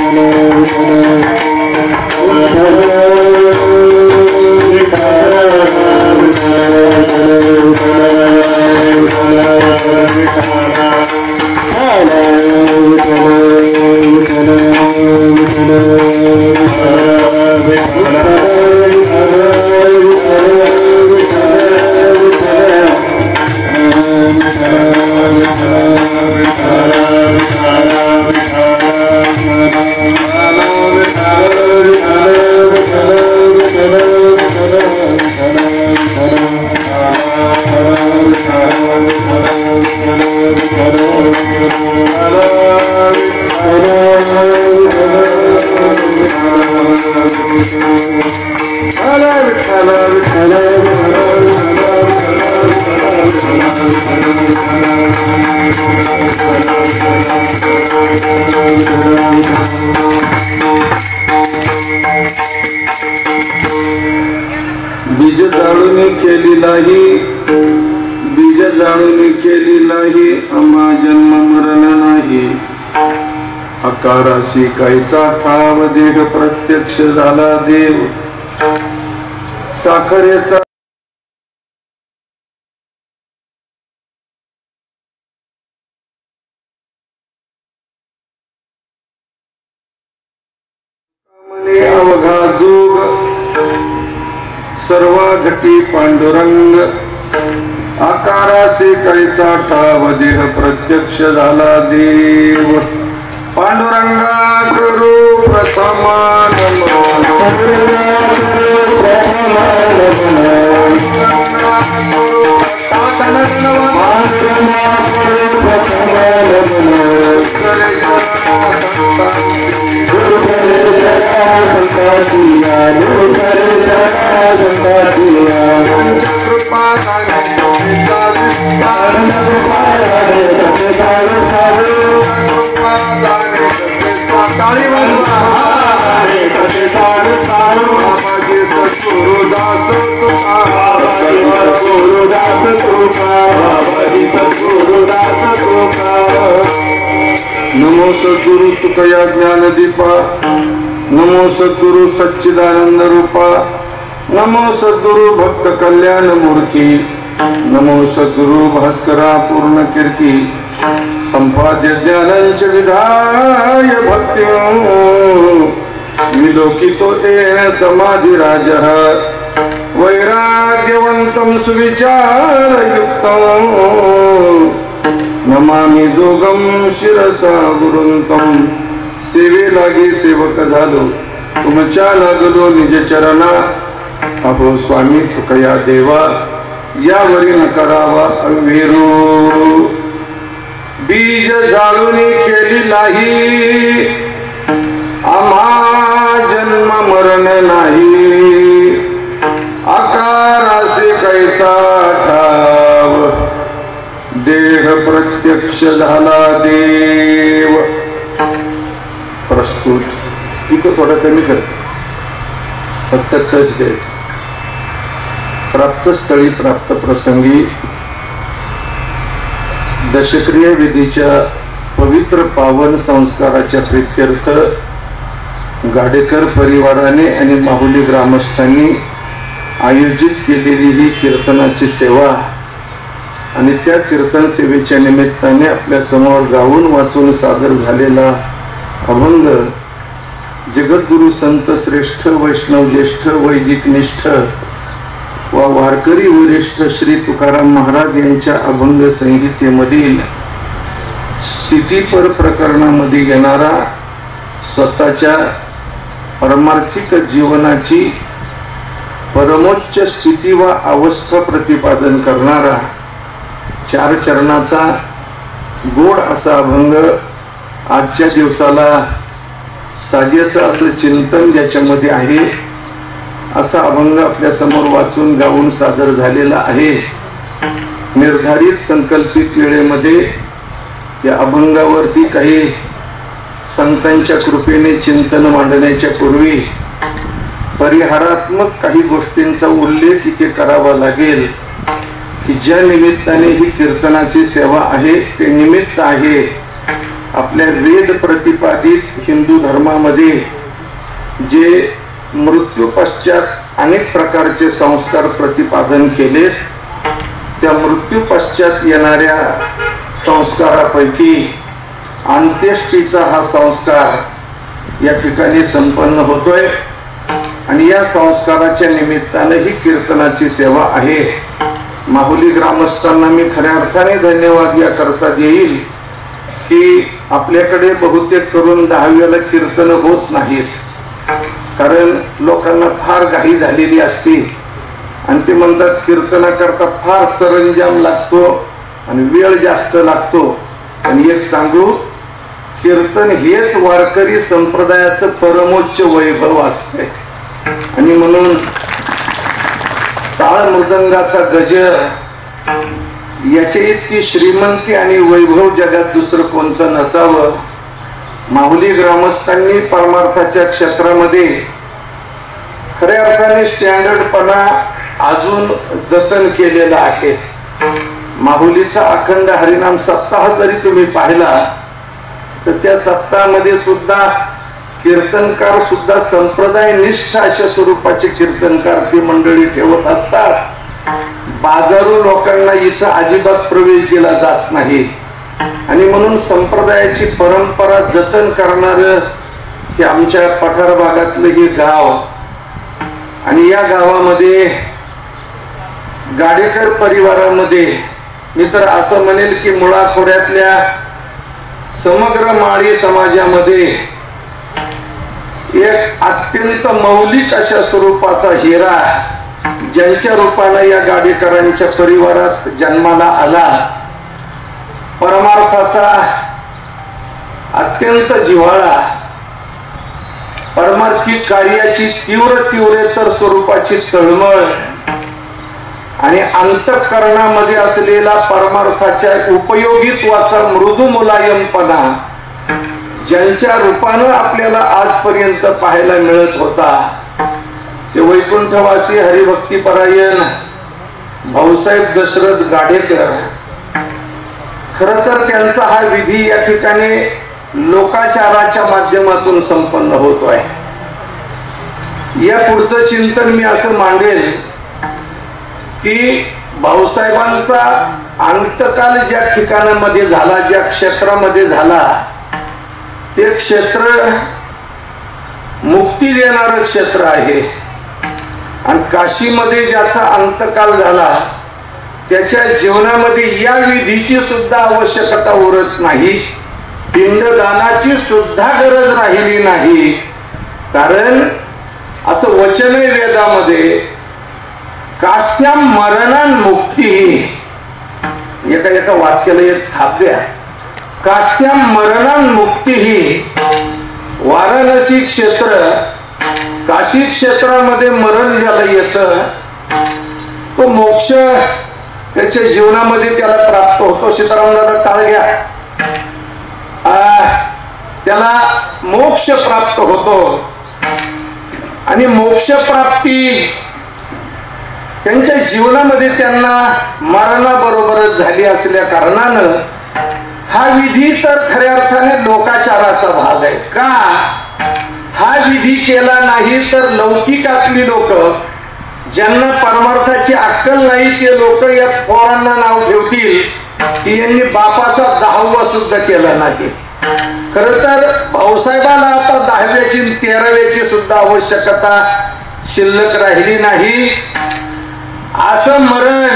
Hare बीज जाळून केली नाही, बीज जाळून केली नाही, आम्हा जन्म मरण नाही. आकाराशी कायचा ठाव, देह प्रत्यक्ष झाला देव. साखरेचा अवघा जोग, सर्वा घटी पांडुरंग. आकारासे कायचा ठाव, देह प्रत्यक्ष झाला देव. पांडुरंगा करू प्रथमा नमो सद्गुरु तुकया ज्ञानदीपा, नमो सद्गुरु सच्चिदानंद रूपा, नमो सद्गुरु भक्त कल्याण मूर्ती, नमो सद्गुरु भास्करा पूर्ण कीर्ती. संपाद्य ज्ञानांच विधाय भक्ति, विलोकितो येन समाधि राज. वैराग्यवंतं सुविचारयुक्तं, नमामि जोगम शिरसा गुरुंतम. सेवे लागी सेवक झालो, तुमच्या लागलो निज चरणा. अहो स्वामी तुकया देवा, यावरी न करावा अविरू. बीज जाळून केली नाही, आम्हा जन्म मरण नाही. आकारासे कैसा ठाव, देह प्रत्यक्ष झाला देव. प्रस्तुत इथं थोडं कमी कर, फक्त टच द्यायचं. प्राप्त स्थळी प्राप्त प्रसंगी दशक्रिय विधीच्या पवित्र पावन संस्काराच्या प्रीत्यर्थ गाडेकर परिवाराने आणि माहुली ग्रामस्थांनी आयोजित केलेली ही कीर्तनाची सेवा आणि त्या कीर्तन सेवेच्या निमित्ताने आपल्या समोर गाऊन वाचून सादर झालेला अभंग जगद्गुरु संत श्रेष्ठ वैष्णव ज्येष्ठ वैदिक निष्ठ व वारकरी वरिष्ठ श्री तुकाराम महाराज यांच्या अभंग संहितेमधील स्थितीपर प्रकरणामध्ये येणारा स्वतःच्या परमार्थिक जीवनाची परमोच्च स्थिती व अवस्था प्रतिपादन करणारा 4 चरणाचा गोड असा अभंग आजच्या दिवसाला साजेसं असं चिंतन ज्याच्यामध्ये आहे असा अभंग आपल्या समोर वाचून गाऊन सादर झालेला आहे. निर्धारित संकल्पित वेळेमध्ये या अभंगावरती काही संतांच्या कृपेने चिंतन मांडण्याच्या पूर्वी परिहारात्मक काही गोष्टींचा उल्लेख इथे करावा लागेल की ज्या निमित्ताने ही कीर्तनाची सेवा आहे ते निमित्त आहे आपल्या वेद प्रतिपादित हिंदू धर्मामध्ये जे मृत्यू पश्चात अनेक प्रकारचे संस्कार प्रतिपादन केले. त्या मृत्यू पश्चात येणाऱ्या संस्कारापैकी अंत्येष्टीचा हा संस्कार या ठिकाणी संपन्न होतोय आणि या संस्काराच्या निमित्ताने ही कीर्तनाची सेवा आहे। माहुली ग्रामस्थांना मी खऱ्या अर्थाने धन्यवाद या करता देईल की आपल्याकडे बहुतेक करून 10व्याला कीर्तन होत नाहीत, कारण लोकांना फार घाई झालेली असते आणि ते म्हणतात कीर्तनाकरता फार सरंजाम लागतो आणि वेळ जास्त लागतो। आणि एक सांगू, कीर्तन हेच वारकरी संप्रदायाचं परमोच्च वैभव असते आणि म्हणून टाळ मृदंगाचा गजर याच्या इतकी श्रीमंती आणि वैभव जगात दुसरं कोणतं नसावं। माहुली ग्रामस्थांनी परमार्थाच्या क्षेत्रामध्ये खऱ्या अर्थाने स्टँडर्डपणा अजून जतन केलेला आहे। माहुलीचा अखंड हरिनाम सप्ताह जरी तुम्ही पाहिला तर त्या सप्ताहामध्ये सुद्धा कीर्तनकार सुद्धा संप्रदायनिष्ठ अशा स्वरूपाचे कीर्तनकार ती मंडळी ठेवत असतात। बाजारू लोकांना इथं अजिबात प्रवेश दिला जात नाही आणि म्हणून संप्रदायाची परंपरा जतन करणार हे आमच्या पठार भागातलं हे गाव आणि या गावामध्ये गाडेकर परिवारामध्ये मी तर असं म्हणेल की मुळाखोऱ्यातल्या समग्र माळी समाजामध्ये एक अत्यंत मौलिक अशा स्वरूपाचा हिरा ज्यांच्या रूपाने या गाडेकरांच्या परिवारात जन्माला आला, परमार्थाचा अत्यंत जिव्हाळा, परमार्थिक कार्याची तीव्र स्वरूपाची तळमळ आणि अंतःकरणामध्ये असलेला परमार्थाच्या उपयोगित्वाचा मृदू मुलायमपणा ज्यांच्या रूपानं आपल्याला आजपर्यंत पाहायला मिळत होता ते वैकुंठवासी हरिभक्तीपरायण भाऊसाहेब दशरथ गाडेकर। खरं तर त्यांचा हा विधी या ठिकाणी लोकाचाराच्या माध्यमातून संपन्न होतोय। या पुढचं चिंतन मी असं मांडेल की भाऊसाहेबांचा अंतकाल ज्या ठिकाणामध्ये झाला, ज्या क्षेत्रामध्ये झाला ते क्षेत्र मुक्ती देणारं क्षेत्र आहे आणि काशीमध्ये ज्याचा अंतकाल झाला त्याच्या जीवनामध्ये या विधीची सुद्धा आवश्यकता उरत नाही, पिंडदानाची सुद्धा गरज राहिली नाही। कारण असं वचन आहे वेदामध्ये, काश्याम मरणान मुक्ती, एका वाक्याला एक थाप द्या, काश्याम मरणान मुक्ती ही वाराणसी क्षेत्र काशी क्षेत्रामध्ये मरण ज्याला येतं तो मोक्ष त्याच्या जीवनामध्ये त्याला प्राप्त होतो। सीताराम दादा टाळ घ्या, त्याला मोक्ष प्राप्त होतो आणि मोक्ष प्राप्ती त्यांच्या जीवनामध्ये त्यांना मरणाबरोबरच झाली असल्या कारणानं हा विधी तर खऱ्या अर्थाने लोकाचाराचा भाग आहे। का हा विधी केला नाही तर लौकिकातली लोक ज्यांना परमार्थाची अक्कल नाही ते लोक या पोरांना नाव ठेवतील की यांनी बापाचा 10वा सुद्धा केला नाही। खर तर भाऊसाहेबाला आता 10व्याची 13व्याची सुद्धा आवश्यकता शिल्लक राहिली नाही। असं मरण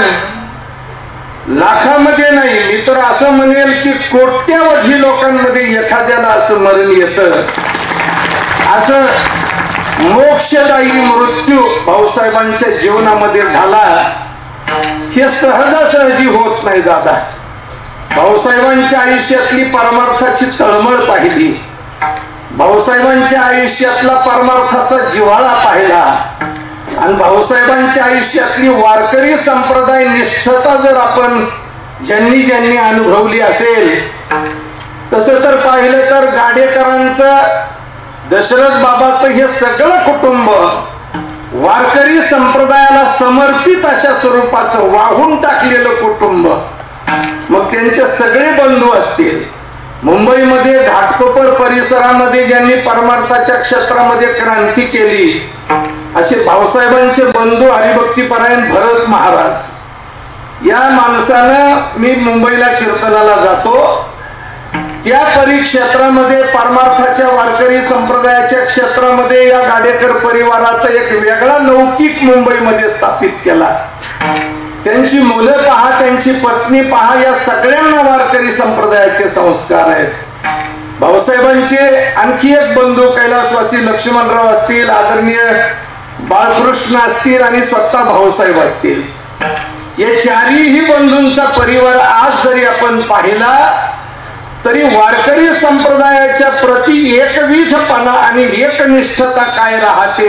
लाखामध्ये नाही, मी तर असं म्हणेल की कोट्यावधी लोकांमध्ये एखाद्याला असं मरण येतं। असं मोक्षदायी मृत्यू भाऊसाहेबांच्या जीवनामध्ये झाला हे सहजासहजी होत नाही दादा। भाऊसाहेबांच्या आयुष्यातली परमार्थाची तळमळ पाहिली, भाऊसाहेबांच्या आयुष्यातला परमार्थाचा जिव्हाळा पाहिला आणि भाऊसाहेबांच्या आयुष्यातली वारकरी संप्रदाय निष्ठता जर आपण ज्यांनी अनुभवली असेल तसं तर पाहिलं तर गाडेकरांचं दशरथ बाबाचं हे सगळं कुटुंब वारकरी संप्रदायाला समर्पित अशा स्वरूपाचं वाहून टाकलेलं कुटुंब। मग त्यांचे सगळे बंधू असतील, मुंबईमध्ये घाटकोपर परिसरामध्ये ज्यांनी परमार्थाच्या क्षेत्रामध्ये क्रांती केली असे भाऊसाहेबांचे बंधू हरिभक्तीपरायण भरत महाराज या माणसानं, मी मुंबईला कीर्तनाला जातो त्या परिक्षेत्रामध्ये परमार्थाच्या वारकरी संप्रदायाच्या क्षेत्रामध्ये या गाडेकर परिवाराचा एक वेगळा लौकिक मुंबईमध्ये स्थापित केला. त्यांची मुलं पहा, त्यांची पत्नी पहा, या सगळ्यांना वारकरी संप्रदायाचे संस्कार आहेत. भाऊसाहेबांचे आणखी एक बंधू कैलासवासी लक्ष्मणराव असतील, आदरणीय बाळकृष्ण असतील आणि स्वतः भाऊसाहेब असतील. या चारही बंधूंचा परिवार आज जरी आपण पाहिला तरी वारकरी संप्रदायाच्या प्रति एकविधपणा आणि एकनिष्ठता काय राहते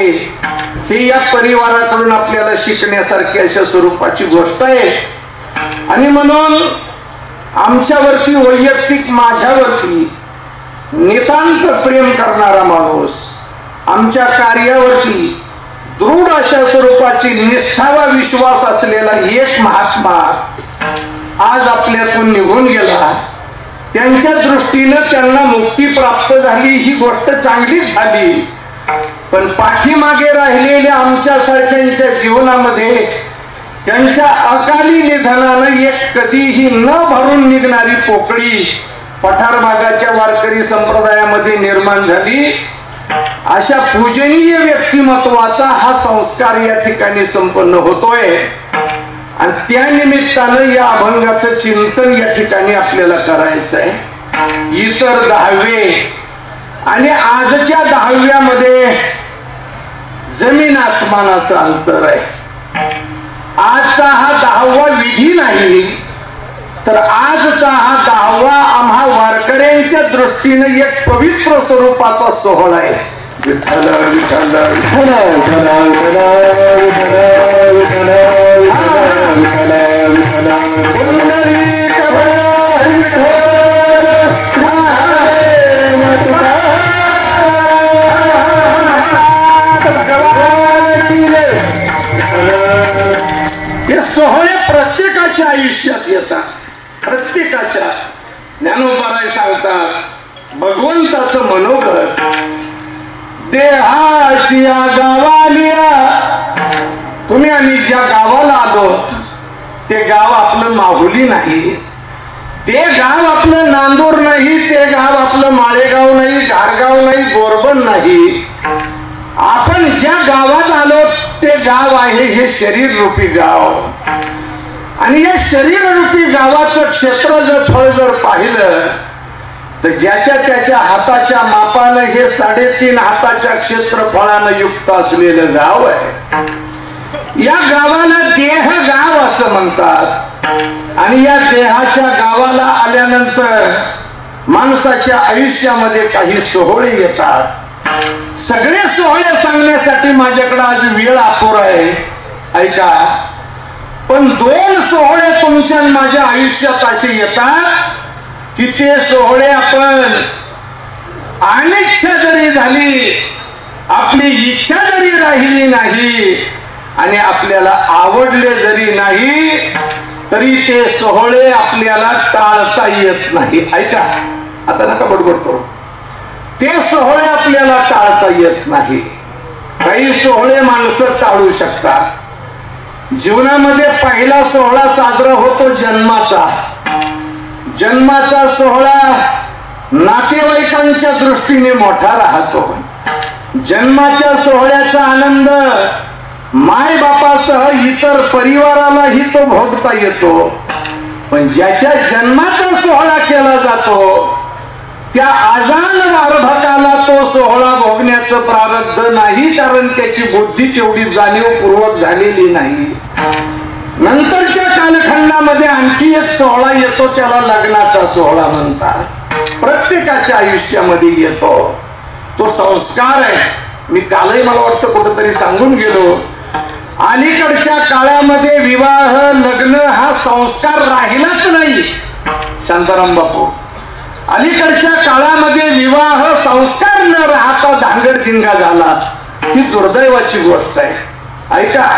हे या परिवाराकडून आपल्याला शिकण्यासारखी अशा स्वरूपाची गोष्ट आहे. आणि म्हणून आमच्यावरती वैयक्तिक माझ्यावरती नितांत प्रेम करणारा माणूस, आमच्या कार्यावरती दृढ अशा स्वरूपाची निष्ठा व विश्वास असलेला एक महात्मा आज आपल्यातून निघून गेला. त्यांच्या दृष्टीनं त्यांना मुक्ती प्राप्त झाली ही गोष्ट चांगलीच झाली, पण पाठीमागे राहिलेल्या आमच्या सारख्यांच्या जीवनामध्ये त्यांच्या अकाली निधनानं एक कधीही न भरून निघणारी पोकळी पठार भागाच्या वारकरी संप्रदायामध्ये निर्माण झाली. अशा पूजनीय व्यक्तिमत्वाचा हा संस्कार या ठिकाणी संपन्न होतोय आणि त्या निमित्तानं या अभंगाचं चिंतन या ठिकाणी आपल्याला करायचं आहे. इतर 10वे आणि आजच्या 10व्यामध्ये जमीन आसमानाचं अंतर आहे. आजचा हा 10वा विधी नाही, तर आजचा हा 10वा आम्हा वारकऱ्यांच्या दृष्टीने एक पवित्र स्वरूपाचा सोहळा आहे. विठ्ठल विठ्ठल हे सोहळे प्रत्येकाच्या आयुष्यात येतात. प्रत्येकाच्या ज्ञानोबाराय सांगतात भगवंताचं मनोगत देहाची गावालिया. तुम्ही आम्ही ज्या गावाला आलो ते गाव आपलं माहुली नाही, ते गाव आपलं नांदूर नाही, ते गाव आपलं माळेगाव नाही, घारगाव नाही, बोरबन नाही. आपण ज्या गावात आलो ते गाव आहे हे शरीर रूपी गाव. आणि या शरीर रूपी गावाचं क्षेत्र जर फळ जर पाहिलं तर ज्याच्या त्याच्या हाताच्या मापानं हे 3.5 हाताच्या क्षेत्रफळानं युक्त असलेलं गाव आहे. या गावाला देह गाव असं म्हणतात. आणि या देहाच्या गावाला आल्यानंतर माणसाच्या आयुष्यामध्ये काही सोहळे येतात. सगळे सोहळे सांगण्यासाठी माझ्याकडे आज वेळ अपुरा आहे, ऐका. पण 2 सोहळे तुमच्या माझ्या आयुष्यात असे येतात की ते सोहळे आपण अनिच्छा जरी झाली, आपली इच्छा जरी राहिली नाही आणि आपल्याला आवडले जरी नाही तरी ते सोहळे आपल्याला टाळता येत नाही. ऐका, आता नका बडबड करू. ते सोहळे आपल्याला टाळता येत नाही. काही सोहळे माणसं टाळू शकतात. जीवनामध्ये पहिला सोहळा साजरा होतो जन्माचा. जन्माचा सोहळा नातेवाईकांच्या दृष्टीने मोठा राहतो. जन्माच्या सोहळ्याचा आनंद माय बापासह इतर परिवारालाही तो भोगता येतो. पण ज्याच्या जन्माचा सोहळा केला जातो त्या आजान वार्धकाला तो सोहळा भोगण्याचं प्रारब्ध नाही, कारण त्याची बुद्धी तेवढी जाणीवपूर्वक झालेली नाही. नंतरच्या कालखंडामध्ये आणखी एक सोहळा येतो, त्याला लग्नाचा सोहळा म्हणतात. प्रत्येकाच्या आयुष्यामध्ये येतो. तो संस्कार आहे. मी कालही मला वाटतं कुठेतरी सांगून गेलो, अलीकडच्या काळामध्ये विवाह लग्न हा संस्कार राहिलाच नाही. शांताराम बापू, अलीकडच्या काळामध्ये विवाह संस्कार न राहता धांगडधिंगा झाला. ही दुर्दैवाची गोष्ट आहे. ऐका,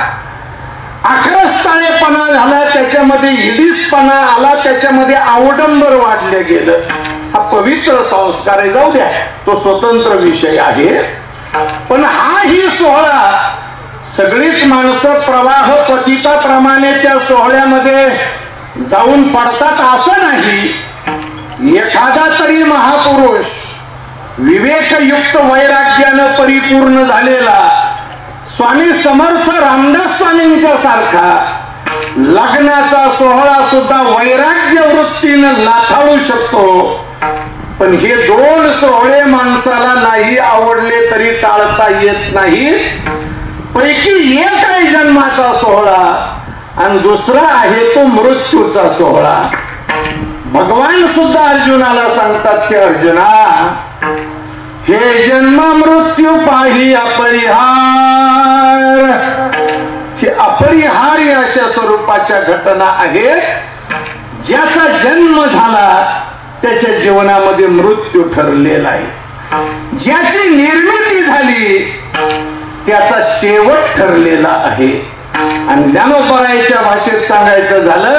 आक्रस्ताळेपणा झाला, त्याच्यामध्ये हिडीसपणा आला, त्याच्यामध्ये अवडंबर वाढले गेलं. हा पवित्र संस्कार आहे, जाऊ द्या, तो स्वतंत्र विषय आहे. पण हा ही सोहळा सगळीच माणसं प्रवाह पतिताप्रमाणे त्या सोहळ्यामध्ये जाऊन पडतात असं नाही. एखादा तरी महापुरुष विवेकयुक्त वैराग्यानं परिपूर्ण झालेला स्वामी समर्थ रामदास स्वामींच्या सारखा लग्नाचा सोहळा सुद्धा वैराग्य वृत्तीनं लाथाळू शकतो. पण हे दोन सोहळे माणसाला नाही आवडले तरी टाळता येत नाही. पैकी एक आहे जन्माचा सोहळा आणि दुसरा आहे तो मृत्यूचा सोहळा. भगवान सुद्धा अर्जुनाला सांगतात की अर्जुना, हे जन्म मृत्यू पाही अपरिहार. हे अपरिहार्य अशा स्वरूपाच्या घटना आहेत. ज्याचा जन्म झाला त्याच्या जीवनामध्ये मृत्यू ठरलेला आहे. ज्याची निर्मिती झाली त्याचा शेवट ठरलेला आहे. आणि ज्ञानोबरायच्या भाषेत सांगायचं झालं,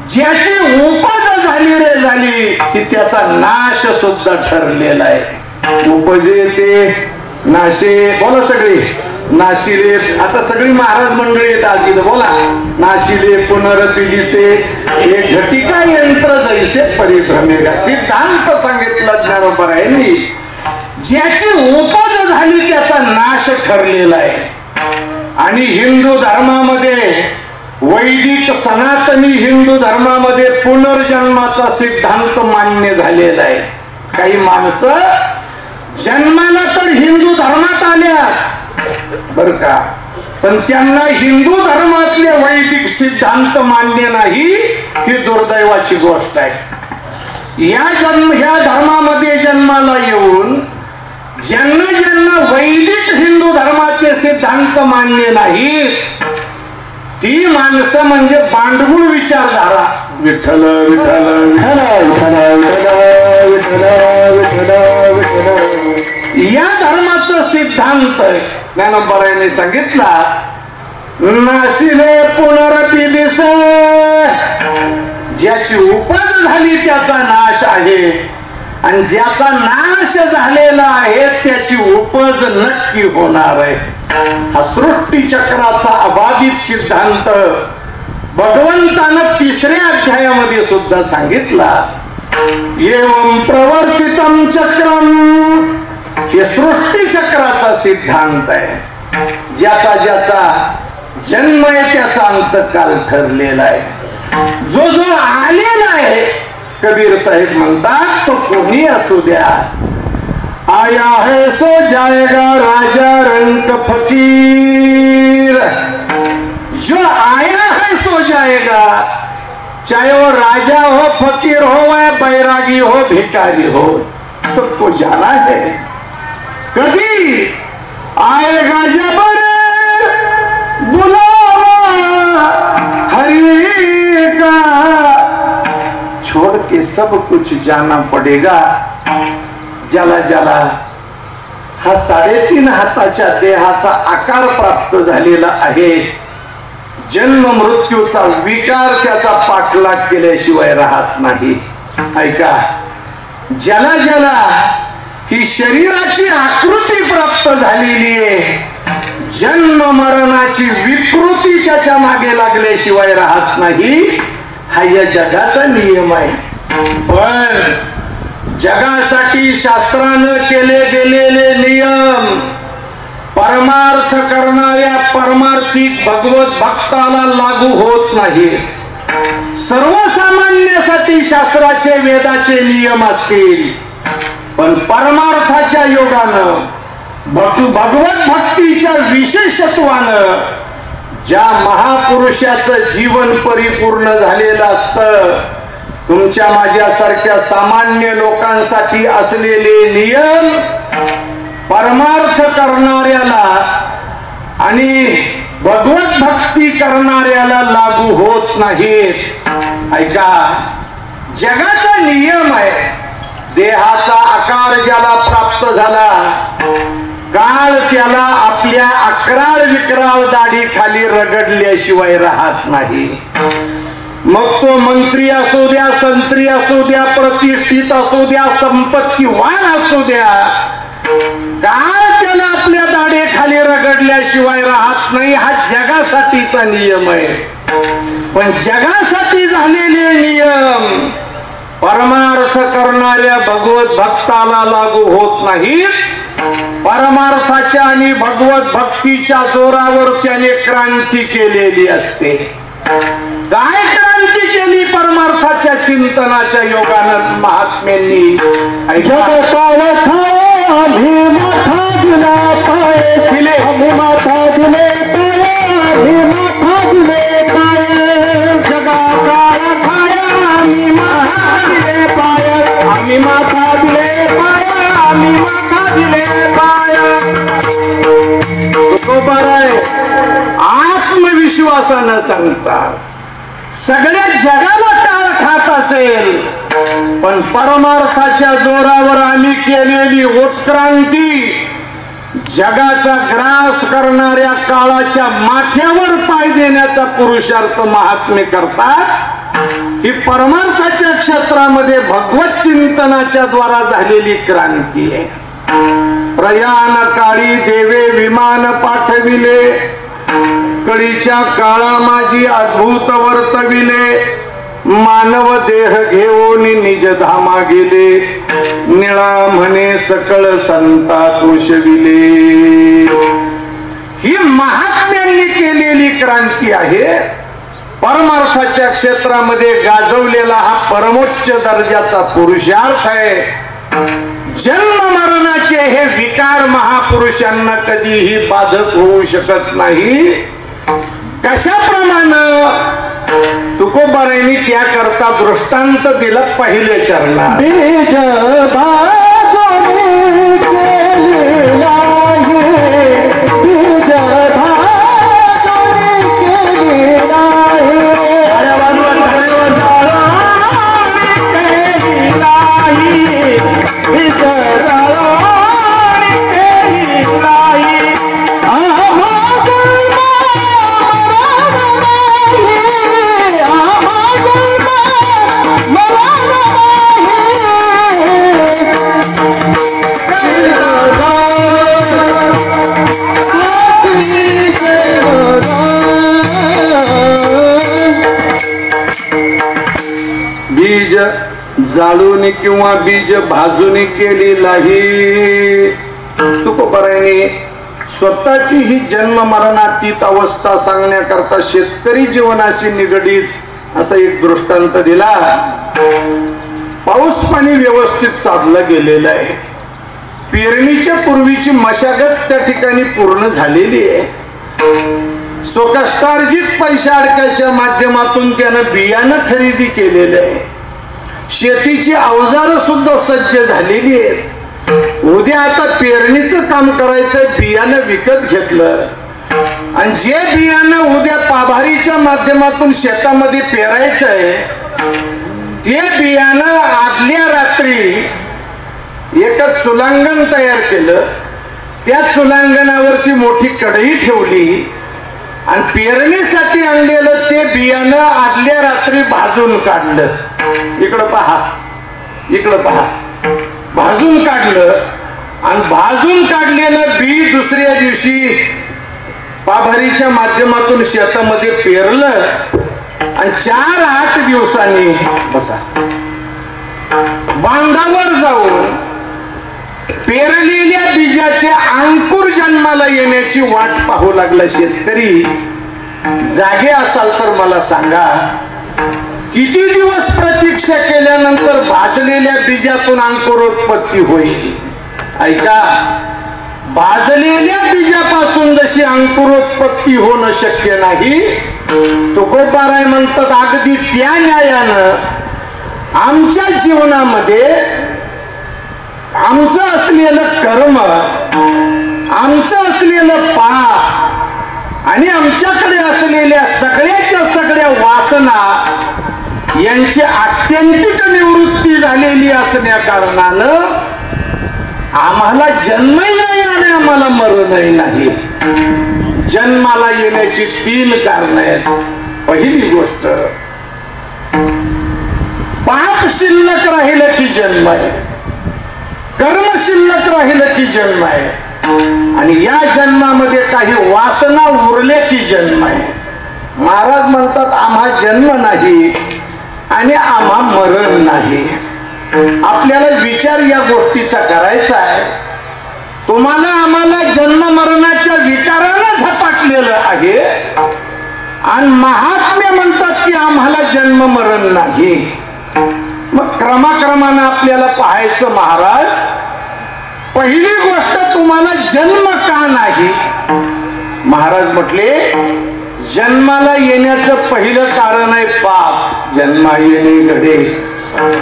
ज्याची उपज झाली रे झाली की त्याचा नाश सुद्धा ठरलेला आहे. उपजे ते नाशे, बोला सगळे नाशिले. आता सगळी महाराज मंडळी येत आज इथं, बोला नाशिले पुनरपी दिसे हे घटिका यंत्र जैसे परिभ्रमेगा. सिद्धांत सांगितला ज्ञानोबरायांनी. ज्याची उपज झाली त्याचा नाश ठरलेला आहे. आणि हिंदू धर्मामध्ये, वैदिक सनातनी हिंदू धर्मामध्ये पुनर्जन्माचा सिद्धांत मान्य झालेला आहे. काही माणसं जन्माला तर हिंदू धर्मात आल्या बर का, पण त्यांना हिंदू धर्मातले वैदिक सिद्धांत मान्य नाही. ही दुर्दैवाची गोष्ट आहे. या धर्मामध्ये जन्माला येऊन ज्यांना ज्यांना वैदिक हिंदू धर्माचे सिद्धांत मान्य नाही ती माणसं म्हणजे बांडगुळ विचारधारा. विठ्ठल विठ्ठल विठ्ठल विठ्ठल विठ्ठल विठ्ठल विठ्ठल या धर्माचा सिद्धांत ज्ञानोबरायांनी सांगितला. नाशिले पुनरपी दिसे, ज्याची उपज झाली त्याचा नाश आहे आणि ज्याचा नाश झालेला आहे त्याची उपज नक्की होणार आहे. हा सृष्टी चक्राचा अबाधित सिद्धांत भगवंतानं 3ऱ्या अध्यायामध्ये सुद्धा सांगितला. एवं प्रवर्तितम चक्रम, हे सृष्टी चक्राचा सिद्धांत आहे. ज्याचा ज्याचा जन्म आहे त्याचा अंतकाल ठरलेला आहे. जो जो आलेला आहे, कबीर साहेब म्हणतात, तो कोणी असू द्या, आया है सो जाएगा राजा रंक फकीर. जो आया है सो जाएगा, चाहे वो राजा हो, फकीर हो, या बैरागी हो, भिखारी हो, सबको जाना है. कभी आएगा जब बुलावा हरि का, छोड़ के सब कुछ जाना पड़ेगा. ज्याला ज्याला हा 3.5 हाताच्या देहाचा आकार प्राप्त झालेला आहे, जन्म मृत्यूचा विकार त्याचा पाठलाग केल्याशिवाय राहत नाही. ऐका, ज्याला ज्याला ही शरीराची आकृती प्राप्त झालेली आहे, जन्म मरणाची विकृती त्याच्या मागे लागल्याशिवाय राहत नाही. हा या जगाचा नियम आहे. पण जगासाठी शास्त्रानं केले गेलेले नियम परमार्थ करणाऱ्या परमार्थिक भगवत भक्ताला लागू होत नाही. सर्वसामान्यासाठी शास्त्राचे वेदाचे नियम असतील, पण परमार्थाच्या योगानं भगवत भक्तीच्या विशेषत्वानं ज्या महापुरुषाचं जीवन परिपूर्ण झालेलं असतं, तुमच्या माझ्यासारख्या सामान्य लोकांसाठी असलेले नियम परमार्थ करणाऱ्याला आणि भगवत भक्ती करणाऱ्याला लागू होत नाहीत. ऐका, जगाचा नियम आहे, देहाचा आकार ज्याला प्राप्त झाला, काळ त्याला आपल्या अकराळ विक्राळ दाढी खाली रगडल्याशिवाय राहत नाही. मग तो मंत्री असू द्या, संत्री असू द्या, प्रतिष्ठित असू द्या, संपत्तीवान असू द्या, काळ त्याला आपल्या दाढे खाली रगडल्याशिवाय राहत नाही. हा जगासाठीचा नियम आहे. पण जगासाठी झालेले नियम परमार्थ करणाऱ्या भगवत भक्ताला लागू होत नाहीत। परमार्थाच्या आणि भगवत भक्तीच्या जोरावर त्याने क्रांती केलेली असते। काय क्रांती केली? परमार्थाच्या चिंतनाच्या योगानं महात्म्यांनी आत्मविश्वासानं सांगतात सगळ्या जगाला टाळ खात असेल पण परमार्थाच्या जोरावर आम्ही केलेली उत्क्रांती जगाचा ग्रास करणाऱ्या काळाच्या माथ्यावर पाय देण्याचा पुरुषार्थ महात्मे करतात। ही परमार्थाच्या क्षेत्रामध्ये भगवत चिंतनाच्या द्वारा झालेली क्रांती आहे। प्रयाण काळी देवे विमान पाठविले, कळीच्या काळा माझी अद्भुत वर्तविले, मानव देह घेऊन निज धामा गेले, निळा म्हणे सकळ संता तोषविले। ही महात्म्यांनी केलेली क्रांती आहे। परमार्थाच्या क्षेत्रामध्ये गाजवलेला हा परमोच्च दर्जाचा पुरुषार्थ आहे। जन्म मरणाचे हे विकार महापुरुषांना कधीही बाधक होऊ शकत नाही। कशाप्रमाणे? तुकोबारायांनी त्याकरता दृष्टांत दिला पहिले चरणात। बीज जाळून किंवा बीज भाजून केलेलाही। तुकोबारायांनी स्वतःची ही जन्म मरणातीत अवस्था सांगण्याकरता शेतकरी जीवनाशी निगडीत असा एक दृष्टांत दिला। पाऊस पाणी व्यवस्थित साधलं गेलेलं आहे। पेरणीच्या पूर्वीची मशागत त्या ठिकाणी पूर्ण झालेली आहे। स्वकष्टार्जित पैसा अडकायच्या माध्यमातून त्यानं बियाणं खरेदी केलेलं आहे। शेतीची अवजारं सुद्धा सज्ज झालेली आहेत। उद्या आता पेरणीचं काम करायचं, बियाणं विकत घेतलं आणि जे बियाणं उद्या पाभारीच्या माध्यमातून शेतामध्ये पेरायचंय ते बियाणं आदल्या रात्री एक चुलांगण तयार केलं। त्या चुलांगणावरती मोठी कढई ठेवली आणि पेरणीसाठी आणलेलं ते बियाणं आदल्या रात्री भाजून काढलं। इकडं पहा, इकडं पहा, भाजून काढलं आणि भाजून काढलेलं बी दुसऱ्या दिवशी पाभारीच्या माध्यमातून शेतामध्ये पेरलं आणि 4-8 दिवसांनी बसा बांधावर जाऊन पेरलेल्या बीजाचे अंकुर जन्माला येण्याची वाट पाहू लागला शेतकरी। जागे असाल तर मला सांगा, किती दिवस प्रतीक्षा केल्यानंतर भाजलेल्या बीजातून अंकुरोत्पत्ती होईल? ऐका, भाजलेल्या बीजापासून जशी अंकुरोत्पत्ती होणं शक्य नाही, तुकोबाराय म्हणतात अगदी त्या न्यायानं आमच्या जीवनामध्ये आमचं असलेलं कर्म, आमचं असलेलं पाप आणि आमच्याकडे असलेल्या सगळ्याच्या सगळ्या वासना यांची आत्यंतिक निवृत्ती झालेली असण्या कारणानं आम्हाला जन्मही नाही आणि आम्हाला मरणही नाही। जन्माला येण्याची 3 कारण आहेत। पहिली गोष्ट, पाप शिल्लक राहिलं की जन्म आहे, कर्म शिल्लक राहिलं की जन्म आहे आणि या जन्मामध्ये काही वासना उरले की जन्म आहे। महाराज म्हणतात आम्हा जन्म नाही, आणि आम्हा मरण नाही. आपल्याला विचार या गोष्टीचा करायचा आहे. तुम्हाला आम्हाला जन्म मरणाच्या विकारानं झपाटलेलं आहे आणि महात्म्य म्हणतात की आम्हाला जन्म मरण नाही. मग क्रमाक्रमानं आपल्याला पाहायचं महाराज, पहिली गोष्ट तुम्हाला जन्म का नाही. महाराज म्हटले जन्माला येण्याचं पहिलं कारण आहे पाप. जन्मा येणे घडे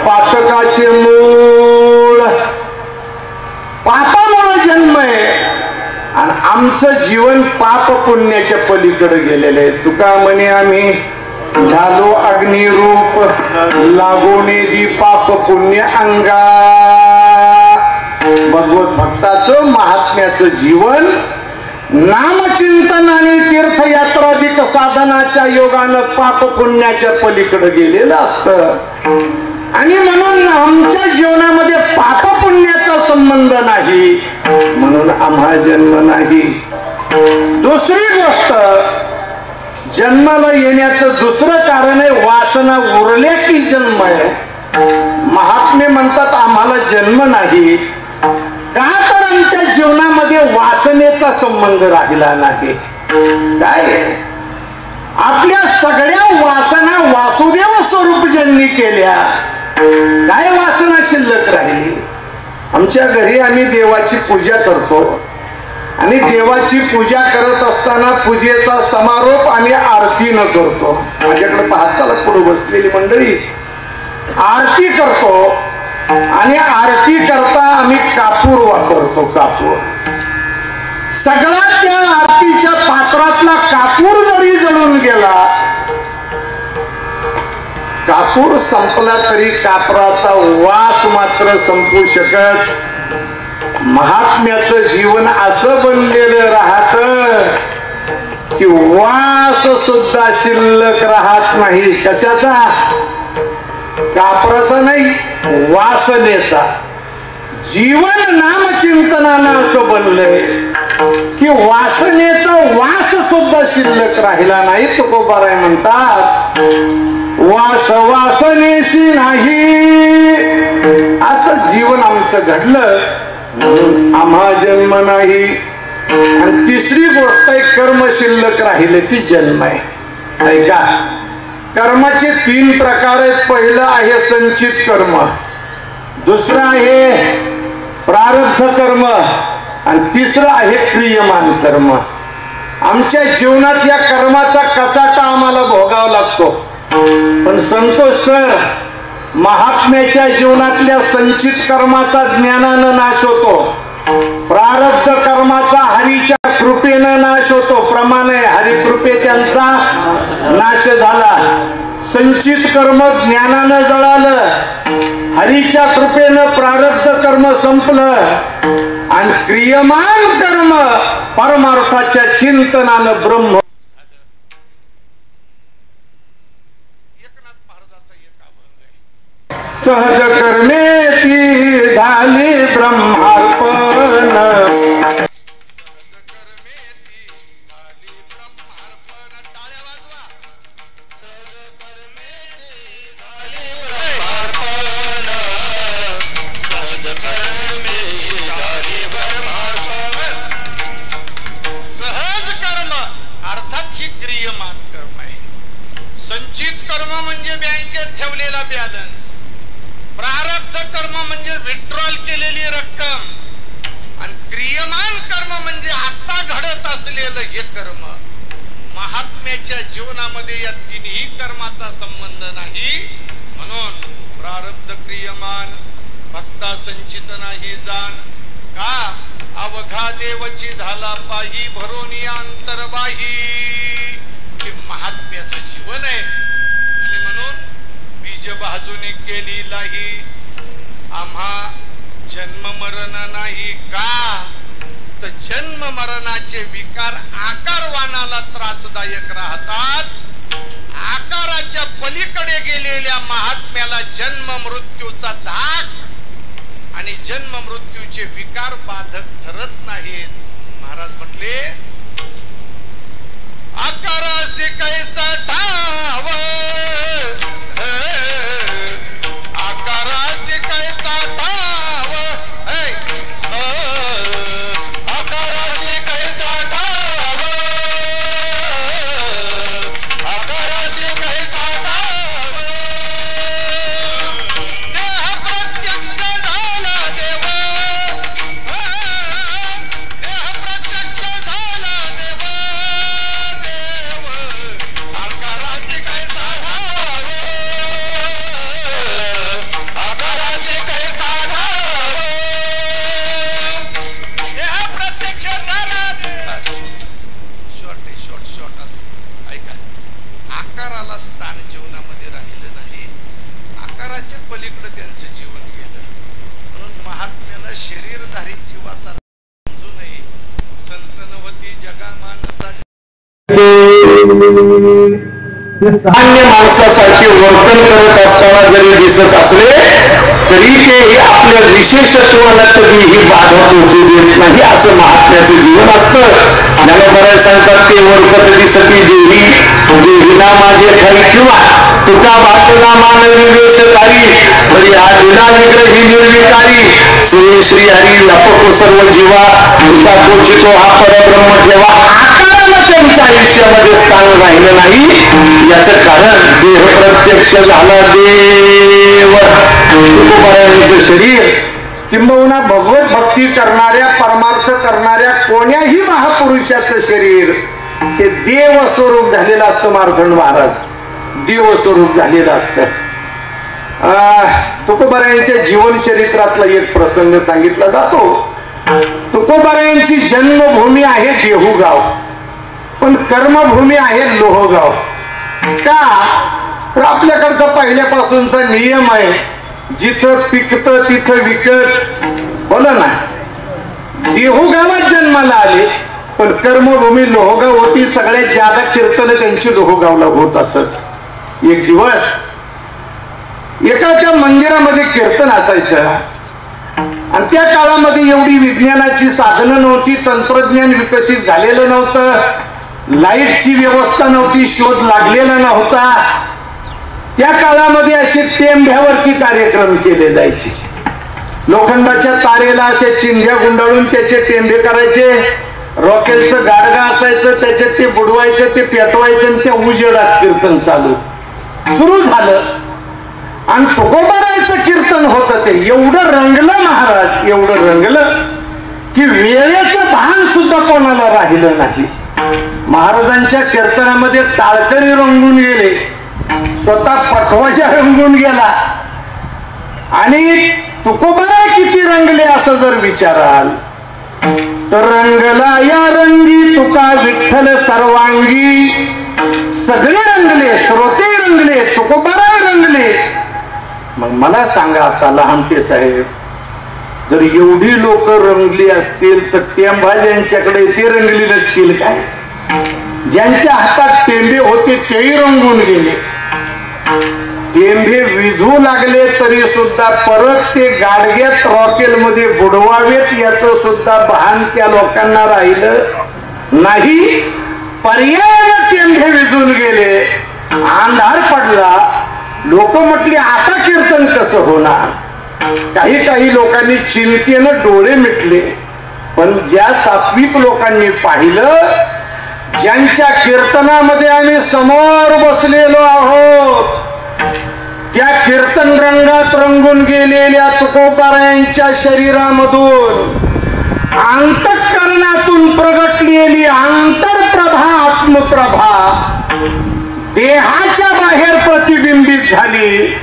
पातकाचे मूळ. पापामुळे जन्म आहे आणि आमचं जीवन पाप पुण्याच्या पलीकडे गेलेलं आहे. तुका म्हणे आम्ही झालो अग्निरूप लागोने दी पाप पुण्य अंगा. भगवत भक्ताचं महात्म्याचं जीवन नामचिंतन आणि तीर्थयात्राधिक साधनाच्या योगानं पाप पुण्याच्या पलीकडे गेलेलं असतं. आणि म्हणून आमच्या जीवनामध्ये पाप पुण्याचा संबंध नाही, म्हणून आम्हा जन्म नाही. दुसरी गोष्ट, जन्माला येण्याचं दुसरं कारण आहे वासना उरल्या की जन्म आहे. महात्मे म्हणतात आम्हाला जन्म नाही का, तर आमच्या जीवनामध्ये वासनेचा संबंध राहिला नाही. काय आपल्या सगळ्या वासना वासुदेव स्वरूप ज्यांनी केल्या, काय वासना शिल्लक राहिली. आमच्या घरी आम्ही देवाची पूजा करतो आणि देवाची पूजा करत असताना पूजेचा समारोप आम्ही आरतीनं करतो. माझ्याकडे पाहत चला पुढे बसलेली मंडळी आरती करतो आणि आरती करता आम्ही कापूर वापरतो. कापूर सगळा त्या आरतीच्या पात्रातला कापूर जरी जळून गेला, कापूर संपला तरी कापराचा वास मात्र संपू शकत. महात्म्याचं जीवन असं बनलेलं राहत की वास सुद्धा शिल्लक राहत नाही. कशाचा? कापराचा नाही, वासनेचा. जीवन नामचिंतनानं असं बनलंय की वासनेचा वास सुद्धा शिल्लक राहिला नाही. तुकोबाराय म्हणतात वास वासनेशी नाही. असं जीवन आमचं घडलं म्हणून आम्हा जन्म नाही. आणि तिसरी गोष्ट आहे कर्म शिल्लक राहिले की जन्म आहे. ऐका, कर्माचे 3 प्रकार आहेत. पहिलं आहे संचित कर्म, दुसरं आहे प्रारब्ध कर्म आणि तिसरं आहे क्रियमान कर्म. आमच्या जीवनात या कर्माचा कचाटा आम्हाला भोगावा लागतो. पण संतोष सर, महात्म्याच्या जीवनातल्या संचित कर्माचा ज्ञानानं नाश होतो, प्रारब्ध कर्माचा हरीच्या कृपेनं नाश होतो. प्रमाण आहे, हरी कृपे त्यांचा नाश झाला. संचित कर्म ज्ञानानं जळालं, हरीच्या कृपेनं प्रारब्ध कर्म संपलं आणि क्रियमान कर्म परमार्थाच्या चिंतनानं ब्रह्म. सहज कर्मे ती झाली ब्रह्मार्पण. सहज कर्म अर्थात ही क्रियमान कर्म आहे. संचित कर्म म्हणजे बँकेत ठेवलेला बॅलन्स, प्रारब्ध कर्म म्हणजे विड्रॉल केलेली रक्कम आणि क्रियमान कर्म म्हणजे आता घडत असलेलं हे कर्म. महात्म्याच्या जीवनामध्ये या तिन्ही कर्माचा संबंध नाही. म्हणून प्रारब्ध क्रियमान भक्ता संचित नाही जाण. का अवघा देवची झाला पाही भरोनी अंतरबाही. हे महात्म्याचं जीवन आहे. आणि म्हणून बीज बाजूने केली लाही आम्हा जन्म मरण नाही. का तर जन्म मरणाचे विकार आकारवानाला त्रासदायक राहतात. आकाराच्या पलीकडे गेलेल्या महात्म्याला जन्म मृत्यूचा धाक आणि जन्म मृत्यूचे विकार बाधक ठरत नाहीत. महाराज म्हटले आकारासे कैचा ठाव तुकोबासारखा समजू नये. संतनवती जगा मानसा सामान्य माणसासारखे वर्तन करत असताना जरी दिसत असले तरी ते आपल्या विशेषत्वाला कधीही बाधा पोहोचू देत नाही. असं महात्म्याचं जीवन असतं. ज्ञानोबा सांगतात ते वर्तत दिसती देवी देवीना माझे खरी किंवा तुका भाषणा मानवी वेशकारी तरी हा दिला विग्रही निर्विकारी श्री श्री हरी व्यापक सर्व जीवा तुका पोचितो हा परब्रह्म ठेवा. आकाराला त्यांच्या आयुष्यामध्ये स्थान राहिलं नाही. याचं कारण देह प्रत्यक्ष झाला. देव तुकोबारायांचं शरीर किंबहुना भगवत भक्ती करणाऱ्या परमार्थ करणाऱ्या कोण्याही महापुरुषाचं शरीर हे देव स्वरूप झालेलं असतं. मार्तंड महाराज देव स्वरूप झालेलं असतं. तुकोबारायांच्या जीवन चरित्रातला एक प्रसंग सांगितला जातो. तुकोबारायांची जन्मभूमी आहे देहूगाव पण कर्मभूमी आहे लोहगाव. का तर आपल्याकडचा पहिल्यापासूनचा नियम आहे जिथं पिकतं तिथं विकत. बोला ना. देहूगावात जन्माला आले पण कर्मभूमी लोहगाव होती. सगळ्यात ज्यादा कीर्तन त्यांची लोहगावला होत असत. एक दिवस एकाच्या मंदिरामध्ये कीर्तन असायचं आणि त्या काळामध्ये एवढी विज्ञानाची साधनं नव्हती. तंत्रज्ञान विकसित झालेलं नव्हतं. लाईटची व्यवस्था नव्हती. शोध लागलेला नव्हता. त्या काळामध्ये असे टेंभ्यावरती कार्यक्रम केले जायचे. लोखंडाच्या तारेला असे चिंध्या गुंडाळून त्याचे टेंभे करायचे. रॉकेलचं गाडगा असायचं त्याच्यात ते बुडवायचं ते पेटवायचं आणि त्या उजेडात कीर्तन चालू सुरू झालं. आणि तुकोबारायचं कीर्तन होतं ते एवढं रंगलं महाराज एवढं रंगलं की वेळेचं भान सुद्धा कोणाला राहिलं नाही. महाराजांच्या कीर्तनामध्ये टाळकरी रंगून गेले. स्वतः पखवाजा रंगून गेला. आणि तुकोबाराय किती रंगले असं जर विचाराल तर रंगला या रंगी तुका विठ्ठल सर्वांगी. सगळे रंगले. श्रोते रंगले. तुकोबाराय रंगले. मग मला सांगा आता लहानटे साहेब जर एवढी लोक रंगली असतील तर टेंभा ज्यांच्याकडे ते रंगली नसतील काय? ज्यांच्या हातात टेंबे होते तेही रंगून गेले. टेंबे विझू लागले तरी सुद्धा परत ते गाडग्यात रॉकेल मध्ये बुडवावेत याचं सुद्धा भान त्या लोकांना राहिलं नाही. पर्यायाने टेंबे विझून गेले. अंधार पडला. लोक म्हटली आता कीर्तन कसं होणार. काही लोकांनी चिंतेनं डोळे मिटले. पण ज्या सात्विक लोकांनी पाहिलं ज्यांच्या कीर्तनामध्ये आम्ही समोर बसलेलो आहोत त्या कीर्तन रंगात रंगून गेलेल्या तुकोबारायांच्या शरीरामधून अंतःकरणातून प्रगटलेली आंतरप्रभा आत्मप्रभा देहाच्या बाहेर प्रतिबिंबित झाली.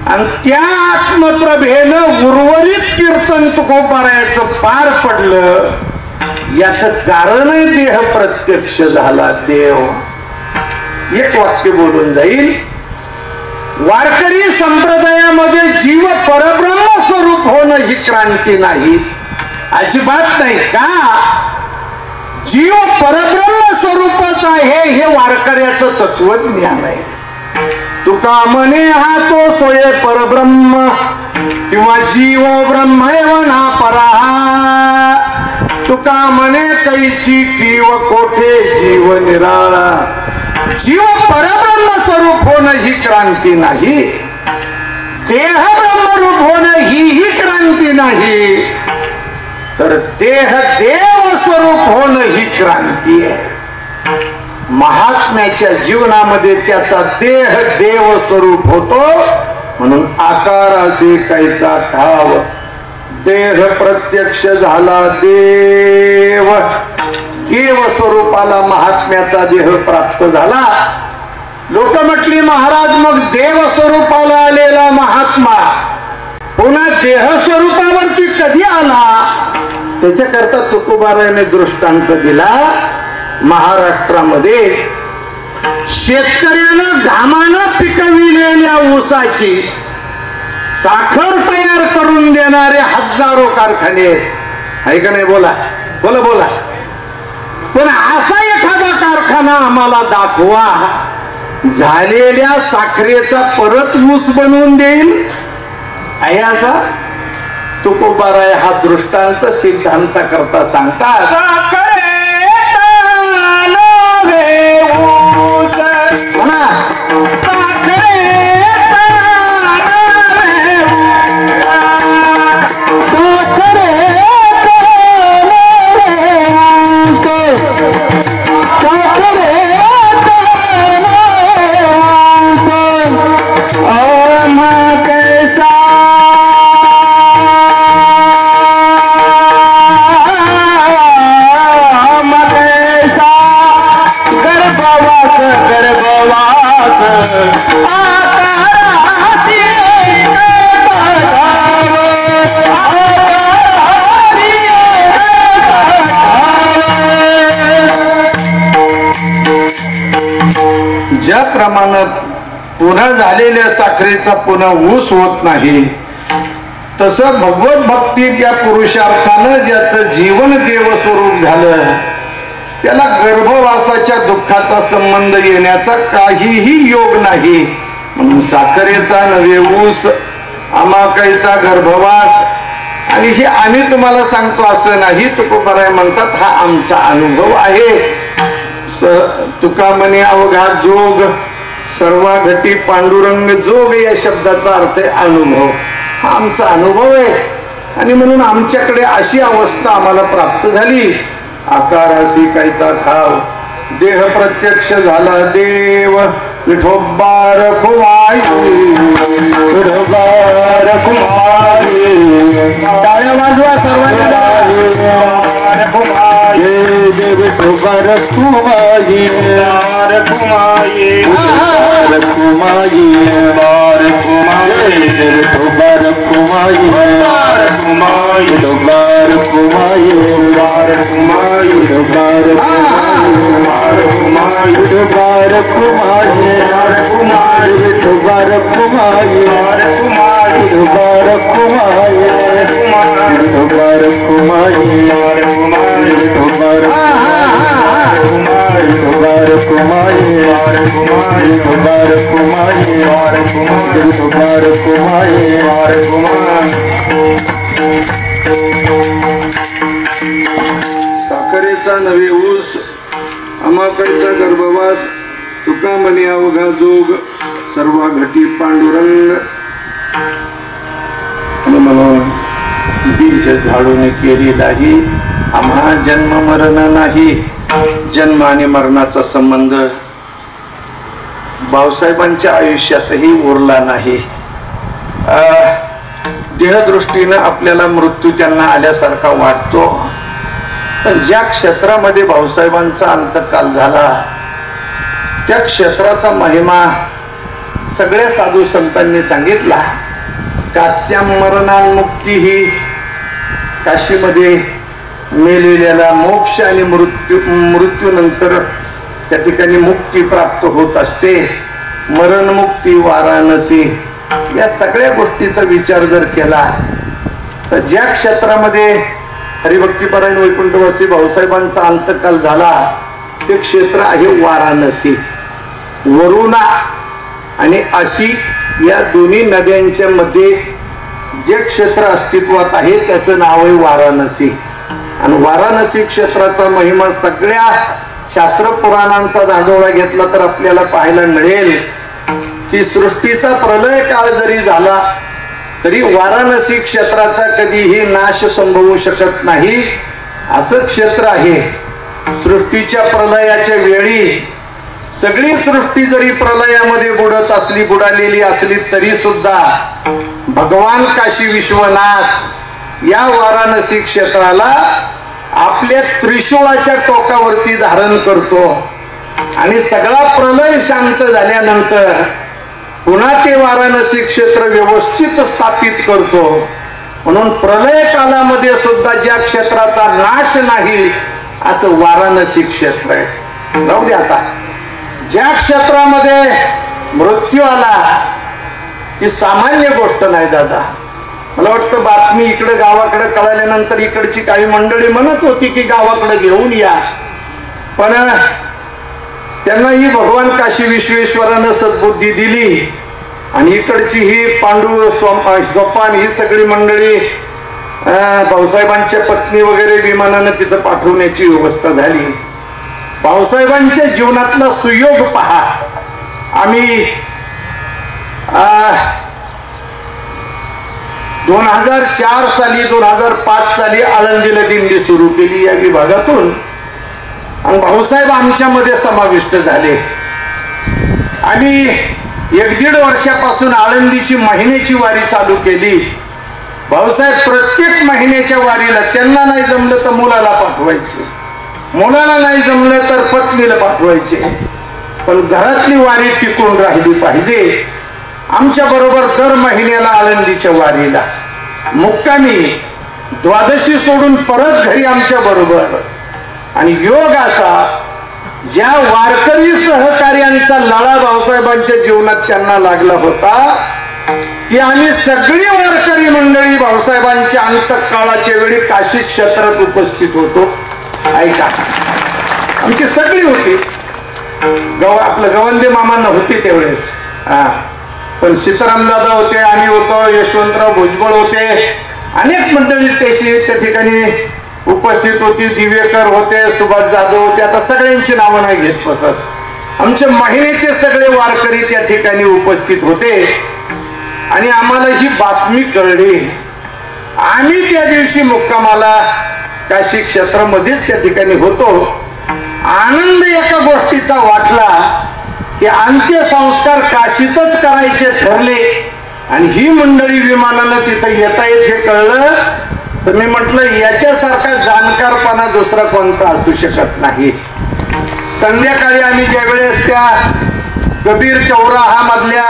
आणि त्या आत्मप्रभेनं उर्वरित कीर्तन तुकोबारायाचं पार पडलं. याच कारण देह प्रत्यक्ष झाला. देव एक वाक्य बोलून जाईल. वारकरी संप्रदायामध्ये जीव परब्रह्म स्वरूप होणं ही क्रांती नाही. अजिबात नाही. का जीव परब्रह्म स्वरूपच आहे हे वारकऱ्याचं तत्वज्ञान आहे. तुका म्हणे हा तो सोय परब्रह्म किंवा जीव ब्रह्मैव ना परा. तुका म्हणे कैची किव कोठे जीव निराळा. जीव परब्रह्म स्वरूप होणं ही क्रांती नाही. देह ब्रह्मरूप होणं ही क्रांती नाही. तर देह देव स्वरूप होणं ही क्रांती आहे. महात्म्याच्या जीवनामध्ये त्याचा देह देव स्वरूप होतो. म्हणून आकारासे कैचा ठाव देह प्रत्यक्ष झाला देव. देव स्वरूपाला महात्म्याचा देह प्राप्त झाला. लोक म्हटली महाराज मग देव स्वरूपाला आलेला महात्मा पुन्हा देह स्वरूपावरती कधी आला. त्याच्याकरता तुकोबारायाने दृष्टांत दिला. महाराष्ट्रामध्ये शेतकऱ्यानं घामानं पिकविलेल्या ऊसाची साखर तयार करून देणारे हजारो कारखाने. आहे का नाही? बोला बोला बोला. पण असा एखादा कारखाना आम्हाला दाखवा झालेल्या साखरेचा परत ऊस बनवून देईल आहे असा. तुकोबाराय हा दृष्टांत सिद्धांत करता सांगतात. ज्याप्रमाणे पुन्हा झालेल्या साखरेचा पुन्हा ऊस होत नाही तसं भगवत भक्तीत या पुरुषार्थानं ज्याचं जीवन देवस्वरूप झालं त्याला गर्भवासाच्या दुःखाचा संबंध येण्याचा काहीही योग नाही. म्हणून साखरेचा नवे ऊस, अमाकाईचा गर्भवास आणि हे आम्ही तुम्हाला सांगतो असं नाही. तुकोबाराय म्हणतात हा आमचा अनुभव आहे. तुका म्हणे अवघा जोग सर्वा घटी पांडुरंग जोग या शब्दाचा अर्थ आहे अनुभव. हा आमचा अनुभव आहे आणि म्हणून आमच्याकडे अशी अवस्था आम्हाला प्राप्त झाली. आकारासी कायचा ठाव देह प्रत्यक्ष झाला देव विठोबा रखुमाई टाळ्या वाजवा सर्वांना. विठोबा रखुमाई रखुमाई रखुमाई विठोबा रखुमाई रखुमाई विठोबा रखुमाई रखुमाई विठोबा रखुमाई विठोबा रखुमाई रखुमाई विठोबा रखुमाई रखुमाई विठोबा रखुमाई विठोबा रखुमाई रखुमाई विठोबा रखुमाई विठोबा रखुमाई रखुमाई विठोबा रखुमाई विठोबा रखुमाई रखुमाई. साखरेचा नवे ऊस, अमाकाईचा गर्भवास, तुका म्हणे अवघा जोग सर्व घटी पांडुरंग. आणि म्हणून बीज झाडून केली नाही आम्हा जन्म मरण नाही. जन्म आणि मरणाचा संबंध भाऊसाहेबांच्या आयुष्यातही उरला नाही. देहदृष्टीनं आपल्याला मृत्यू त्यांना आल्यासारखा वाटतो. पण ज्या क्षेत्रामध्ये भाऊसाहेबांचा अंतकाल झाला त्या क्षेत्राचा महिमा सगळ्या साधू संतांनी सांगितला. काश्याम मरणान्मुक्ती ही काशीमध्ये मेलेल्याला मोक्ष आणि मृत्यूनंतर त्या ठिकाणी मुक्ती प्राप्त होत असते. मरणमुक्ती वाराणसी या सगळ्या गोष्टीचा विचार जर केला तर ज्या क्षेत्रामध्ये हरिभक्तीपरायण वैकुंठवासी भाऊसाहेबांचा अंतकाल झाला ते क्षेत्र आहे वाराणसी. वरुणा आणि असी या दोन्ही नद्यांच्या मध्ये जे क्षेत्र अस्तित्वात आहे त्याचं नाव आहे वाराणसी. आणि वाराणसी क्षेत्राचा महिमा सगळ्या शास्त्र पुराणांचा धाडोळा घेतला तर आपल्याला पाहायला मिळेल की सृष्टीचा प्रलय काळ जरी झाला तरी वाराणसी क्षेत्राचा कधीही नाश संभवू शकत नाही असं क्षेत्र आहे. सृष्टीच्या प्रलयाच्या वेळी सगळी सृष्टी जरी प्रलयामध्ये बुडालेली असली तरी सुद्धा भगवान काशी विश्वनाथ या वाराणसी क्षेत्राला आपल्या त्रिशूळाच्या टोकावरती धारण करतो आणि सगळा प्रलय शांत झाल्यानंतर पुन्हा ते वाराणसी क्षेत्र व्यवस्थित स्थापित करतो. म्हणून प्रलय कालामध्ये सुद्धा ज्या क्षेत्राचा नाश नाही असं वाराणसी क्षेत्र आहे. राहू दे आता. ज्या क्षेत्रामध्ये मृत्यू आला ही सामान्य गोष्ट नाही दादा. मला वाटतं बातमी इकडे गावाकडे कळाल्यानंतर इकडची काही मंडळी म्हणत होती की गावाकडे घेऊन या, पण त्यांनाही भगवान काशी विश्वेश्वरानं सद्बुद्धी दिली आणि इकडची ही पांडू सोपान ही सगळी मंडळी भाऊसाहेबांच्या पत्नी वगैरे विमानानं तिथं पाठवण्याची व्यवस्था झाली. भाऊसाहेबांच्या जीवनातला सुयोग पहा. आम्ही 2004 साली 2005 साली आळंदीला दिंडी सुरू केली या विभागातून आणि भाऊसाहेब आमच्यामध्ये समाविष्ट झाले. आम्ही 1-1.5 वर्षापासून आळंदीची महिन्याची वारी चालू केली. भाऊसाहेब प्रत्येक महिन्याच्या वारीला त्यांना नाही जमलं तर मुलाला पाठवायचे, मुलाला नाही जमलं तर पत्नीला पाठवायचे, पण घरातली वारी टिकून राहिली पाहिजे. आमच्या बरोबर दर महिन्याला आळंदीच्या वारीला मुक्कामी, द्वादशी सोडून परत घरी आमच्या बरोबर. आणि योग असा ज्या वारकरी सहकार्यांचा लळा भाऊसाहेबांच्या जीवनात त्यांना लागला होता ती आम्ही सगळी वारकरी मंडळी भाऊसाहेबांच्या अंतकाळाच्या वेळी काशी क्षेत्रात उपस्थित होतो. ऐका, आमची सगळी होती. आपलं गवंदे मामांना होते त्यावेळेस, पण सीताराम दादा होते, आम्ही होतो, यशवंतराव भुजबळ होते, अनेक मंडळी त्या ठिकाणी उपस्थित होती. दिवेकर होते, सुभाष जाधव होते. आता सगळ्यांची नावं नाही घेत बसत. आमचे महिन्याचे सगळे वारकरी त्या ठिकाणी उपस्थित होते आणि आम्हाला ही बातमी कळली. आम्ही त्या दिवशी मुक्कामाला काशी क्षेत्रामध्येच त्या ठिकाणी होतो. आनंद एका गोष्टीचा वाटला की अंत्यसंस्कार काशीतच करायचे ठरले आणि ही मंडळी विमानानं तिथं येता येत हे कळलं तर मी म्हटलं याच्यासारखा जाणकारपणा दुसरा कोणता असू शकत नाही. संध्याकाळी आम्ही ज्या वेळेस त्या कबीर चौराहा मधल्या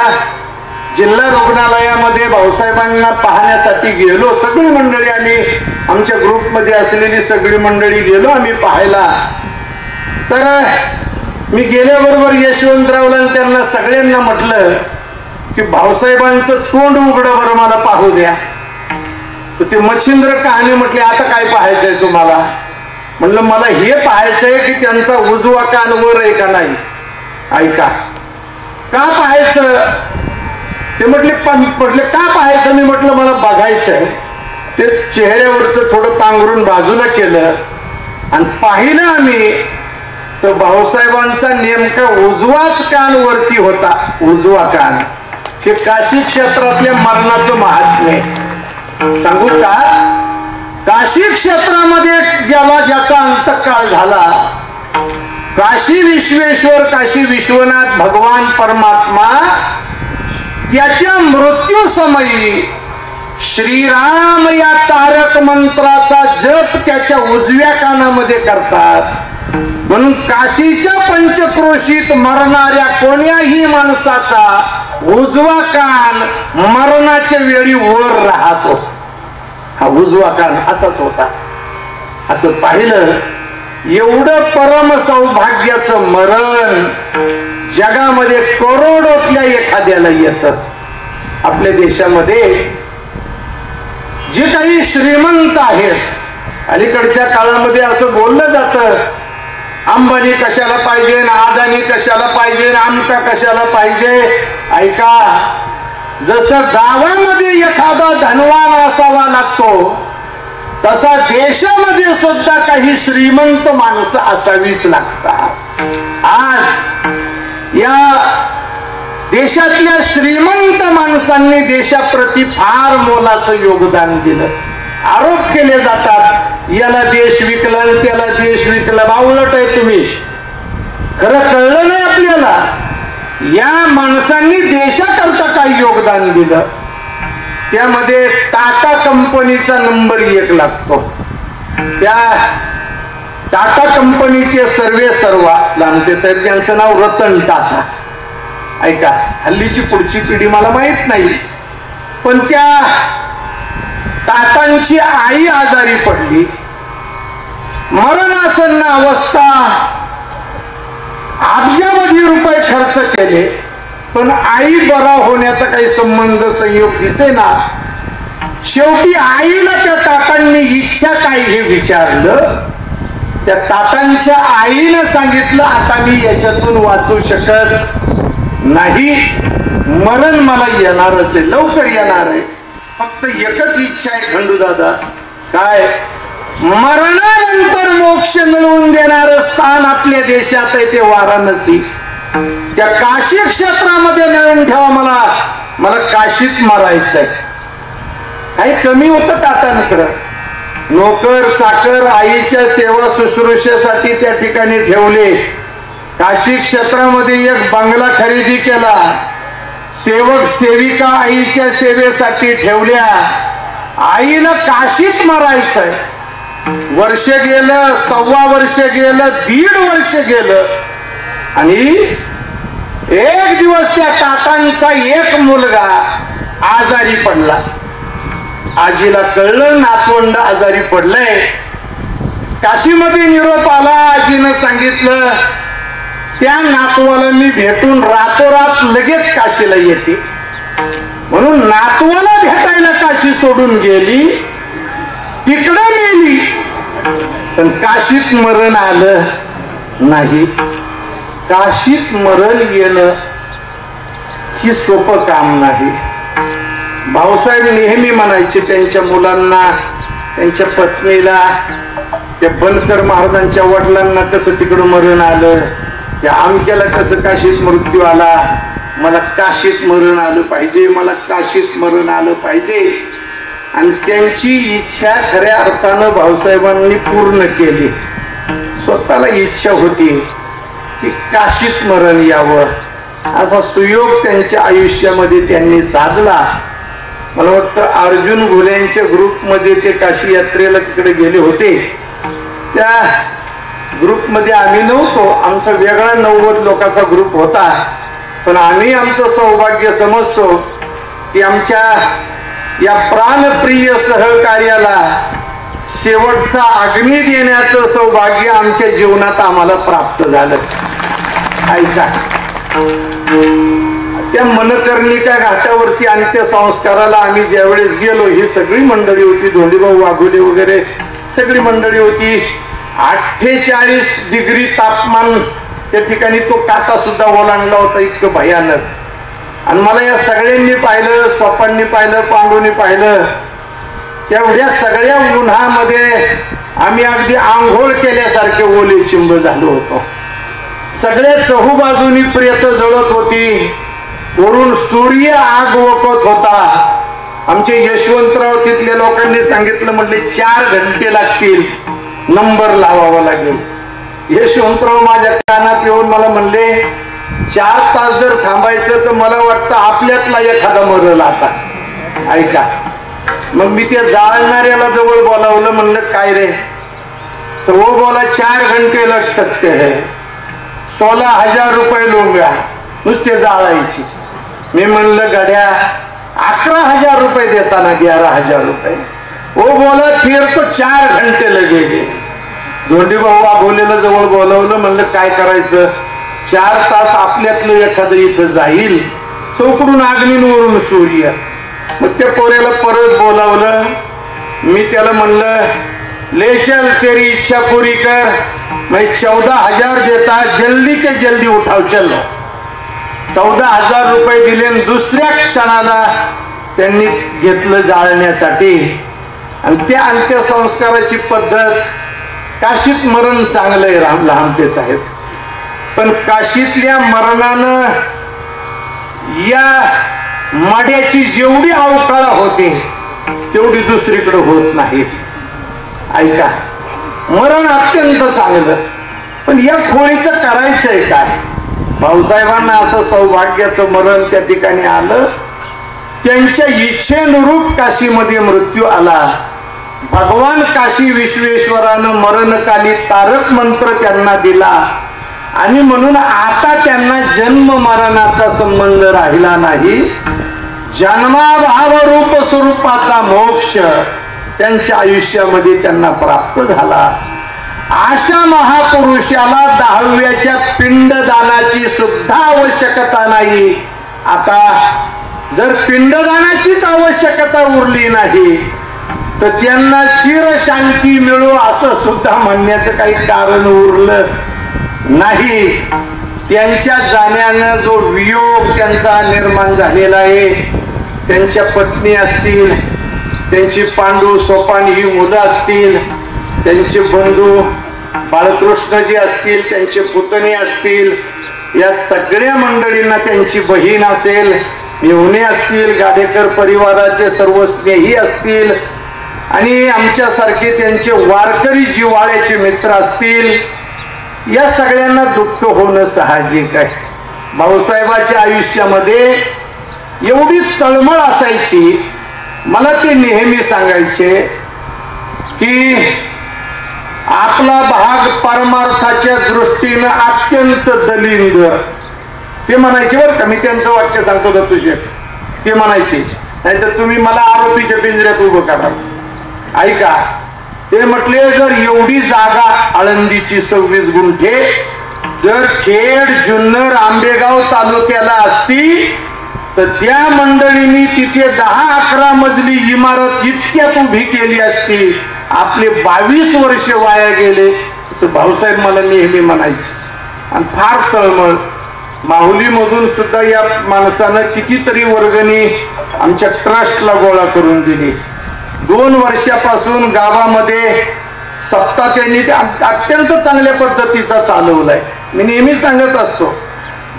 जिल्हा रुग्णालयामध्ये भाऊसाहेबांना पाहण्यासाठी गेलो, सगळी मंडळी आम्ही आमच्या ग्रुपमध्ये असलेली सगळी मंडळी गेलो आम्ही पाहायला. तर मी गेल्याबरोबर यशवंतरावला त्यांना सगळ्यांना म्हटलं की भाऊसाहेबांचं तोंड उघडं बरं मला पाहू द्या. तर ते मच्छिंद्र कहाणी म्हटले आता काय पाहायचंय तुम्हाला? म्हणलं मला हे पाहायचंय की त्यांचा उजवा कान वर आहे का नाही. ऐका, का पाहायचं ते म्हटले का पाहायचं? मी म्हटलं मला बघायचंय. ते चेहऱ्यावरचं थोडं पांघरून बाजूला केलं आणि पाहिलं आम्ही तर भाऊसाहेबांचा नेमका उजवाच कान वरती होता. उजवा कान हे काशी क्षेत्रातल्या मरणाचं महात्म्य. सांगू का? काशी क्षेत्रामध्ये ज्याचा अंतकाळ झाला, काशी विश्वेश्वर काशी विश्वनाथ भगवान परमात्मा त्याच्या मृत्यू समयी श्रीराम या तारक मंत्राचा जप त्याच्या उजव्या कानामध्ये करतात. म्हणून काशीच्या पंचक्रोशीत मरणाऱ्या कोण्याही माणसाचा उजवा कान मरणाच्या वेळी वर राहतो. हा उजवा कान असाच होता. असं पाहिलं, एवढं परम सौभाग्याचं मरण जगामध्ये करोडोतल्या एखाद्याला येतं. आपल्या देशामध्ये जे काही श्रीमंत आहेत, अलीकडच्या काळामध्ये असं बोललं जातं अंबानी कशाला पाहिजे, अदानी कशाला पाहिजे, आमका कशाला पाहिजे. ऐका, जसं गावामध्ये एखादा धनवान असावा लागतो तसा देशामध्ये सुद्धा काही श्रीमंत माणसं असावीच लागतात. आज या देशातल्या श्रीमंत माणसांनी देशाप्रती फार मोलाचं योगदान दिलं. आरोप केले जातात याला देश विकला त्याला देश विकला. बावलट आहे तुम्ही. खरं कळलं नाही आपल्याला या माणसांनी देशाकरता काही योगदान दिलं. त्यामध्ये टाटा कंपनीचा नंबर 1 लागतो. त्या टाटा कंपनीचे सर्वा लांबते साहेब, ज्यांचं नाव रतन टाटा. ऐका, हल्लीची पुढची पिढी मला माहित नाही, पण त्या टाटांची आई आजारी पडली, मरणासन्न अवस्था, अब्जावधी रुपये खर्च केले, पण आई बरा होण्याचा काही संबंध संयोग दिसेना. शेवटी आईला त्या टाटांनी इच्छा काय हे विचारलं. त्या टाटांच्या आईनं सांगितलं, आता मी याच्यातून वाचू शकत नाही, मरण मला येणारच आहे, लवकर येणार आहे. फक्त एकच इच्छा आहे खंडू दादा, काय? मरणानंतर मोक्ष मिळवून देणारं स्थान आपल्या देशात आहे ते वाराणसी. त्या काशी क्षेत्रामध्ये मिळवून ठेवा, मला काशीत मारायचंय. काही कमी होतं टाटांकडं. नोकर चाकर आईच्या सेवा शुश्रूषेसाठी त्या ठिकाणी ठेवले. काशी क्षेत्रामध्ये एक बंगला खरेदी केला. सेवक सेविका आईच्या सेवेसाठी ठेवल्या. आईला काशीत मारायचंय. वर्ष गेलं, 1.25 वर्ष गेलं, 1.5 वर्ष गेलं, आणि एक दिवस त्या टाटांचा एक मुलगा आजारी पडला. आजीला कळलं नातवंड आजारी पडलंय. काशीमध्ये निरोप आला. आजीनं सांगितलं, त्या नातवाला मी भेटून रातोरात लगेच काशीला येते. म्हणून नातवाला भेटायला काशी सोडून गेली, तिकडं गेली, पण काशीत मरण आलं नाही. काशीत मरण येणं ही सोपं काम नाही. भाऊसाहेब नेहमी म्हणायचे त्यांच्या मुलांना, त्यांच्या पत्नीला, त्या बनकर महाराजांच्या वडिलांना कसं तिकडं मरण आलं, त्या आमक्याला कसं काशीत मृत्यू आला, मला काशीत मरण आलं पाहिजे, मला काशीत मरण आलं पाहिजे. आणि त्यांची इच्छा खऱ्या अर्थानं भाऊसाहेबांनी पूर्ण केली. स्वतःला इच्छा होती की काशीत मरण यावं, असा सुयोग त्यांच्या आयुष्यामध्ये त्यांनी साधला. मला वाटतं अर्जुन घुलेंच्या ग्रुपमध्ये ते काशी यात्रेला तिकडे गेले होते. त्या ग्रुपमध्ये आम्ही नव्हतो, आमचा वेगळा 90 लोकांचा ग्रुप होता. पण आम्ही आमचं सौभाग्य समजतो की आमच्या या प्राणप्रिय सहकार्याला शेवटचा अग्नी देण्याचं सौभाग्य आमच्या जीवनात आम्हाला प्राप्त झालं. ऐका, त्या मनकर्णिका घाटावरती अंत्यसंस्काराला आम्ही ज्यावेळेस गेलो, ही सगळी मंडळी होती, धोंडीभाऊ वाघोले वगैरे सगळी मंडळी होती. 48 डिग्री तापमान त्या ठिकाणी, तो काटा सुद्धा ओलांडला होता, इतकं भयानक. आणि मला या सगळ्यांनी पाहिलं, स्वप्नांनी पाहिलं, पांडूंनी पाहिलं. तेवढ्या सगळ्या उन्हामध्ये आम्ही अगदी आंघोळ केल्यासारखे ओले चिंब झालो होतो. सगळ्या चहूबाजूनी प्रेत जळत होती, वरून सूर्य आग वकत होता. आमचे यशवंतराव तिथल्या लोकांनी सांगितलं, म्हटले 4 घंटे लागतील, नंबर लावावा लागेल. यशवंतराव माझ्या कानात येऊन मला म्हणले, 4 तास जर थांबायचं तर मला वाटतं आपल्यातला एखादा मरल आता. ऐका, मग मी त्या जाळणाऱ्याला जवळ बोलावलं. म्हणलं, काय रे? तर वो बोला, 4 घंटे लग सकते है, 16,000 रुपये लोंगा नुसते जाळायची. मी म्हणलं, गड्या 11,000 रुपये देताना 11,000 रुपये. वो बोला, फिर तो 4 घंटे लगेगे. धोंडीभाऊ वाघोलेला जवळ बोलावलं. म्हणलं, काय करायचं? 4 तास आपल्यातलं एखादं इथं जाईल, चौकडून अग्नीवरून सूर्य. मग त्या पोऱ्याला परत बोलावलं. मी त्याला म्हणलं, ले चल तेरी इच्छा पूरी कर, मैं 14,000 देता, जल्दी के जल्दी उठाव. चलो, 14,000 रुपये दिले. आणि दुसऱ्या क्षणाला त्यांनी घेतलं जाळण्यासाठी. आणि त्या अंत्यसंस्काराची पद्धत, काशीत मरण चांगलंय लहानते साहेब, पण काशीतल्या मरणानं या माड्याची जेवढी अवकाळा होते तेवढी दुसरीकडे होत नाही. ऐका, मरण अत्यंत चांगलं, पण या खोळीचं करायचंय काय? भाऊसाहेबांना असं सौभाग्याचं मरण त्या ठिकाणी आलं. त्यांच्या इच्छेनुरूप काशीमध्ये मृत्यू आला. भगवान काशी विश्वेश्वरानं मरणकाली तारक मंत्र त्यांना दिला, आणि म्हणून आता त्यांना जन्म मरणाचा संबंध राहिला नाही. जन्माभाव रूप स्वरूपाचा मोक्ष त्यांच्या आयुष्यामध्ये त्यांना प्राप्त झाला. अशा महापुरुषाला 10व्याच्या पिंडदानाची सुद्धा आवश्यकता नाही. आता जर पिंडदानाचीच आवश्यकता उरली नाही तर त्यांना चिरशांती मिळो असं सुद्धा म्हणण्याचं काही कारण उरलं नाही. त्यांच्या जाण्यानं जो वियोग त्यांचा निर्माण झालेला आहे, त्यांच्या पत्नी असतील, त्यांची पांडू सोपान ही मुलं असतील, त्यांचे बंधू बाळकृष्णजी असतील, त्यांचे पुतणे असतील, या सगळ्या मंडळींना, त्यांची बहीण असेल, मेहुणे असतील, गाडेकर परिवाराचे सर्व स्नेही असतील आणि आमच्यासारखे त्यांचे वारकरी जिव्हाळ्याचे मित्र असतील, या सगळ्यांना दुःख होणं साहजिक आहे. भाऊसाहेबाच्या आयुष्यामध्ये एवढी तळमळ असायची. मला ते नेहमी सांगायचे की आपला भाग परमार्थाच्या दृष्टीनं अत्यंत दलिंद. ते म्हणायचे बरं का, मी त्यांचं वाक्य सांगतो दत्तूशेठ, ते म्हणायचे, नाहीतर तुम्ही मला आरोपीच्या पिंजऱ्यात उभं करा. ऐका, ते म्हटले जर एवढी जागा आळंदीची 26 गुंठे जर खेड, जुन्नर, आंबेगाव तालुक्याला असती तर त्या मंडळींनी तिथे 10-11 मजली इमारत इतक्यात उभी केली असती. आपले 22 वर्ष वाया गेले असं भाऊसाहेब मला नेहमी म्हणायचे. आणि फार तळमळ. माहुलीमधून सुद्धा या माणसानं कितीतरी वर्गणी आमच्या ट्रस्टला गोळा करून दिली. 2 वर्षापासून गावामध्ये सप्ताह त्यांनी अत्यंत चांगल्या पद्धतीचा चालवलाय. मी नेहमी सांगत असतो,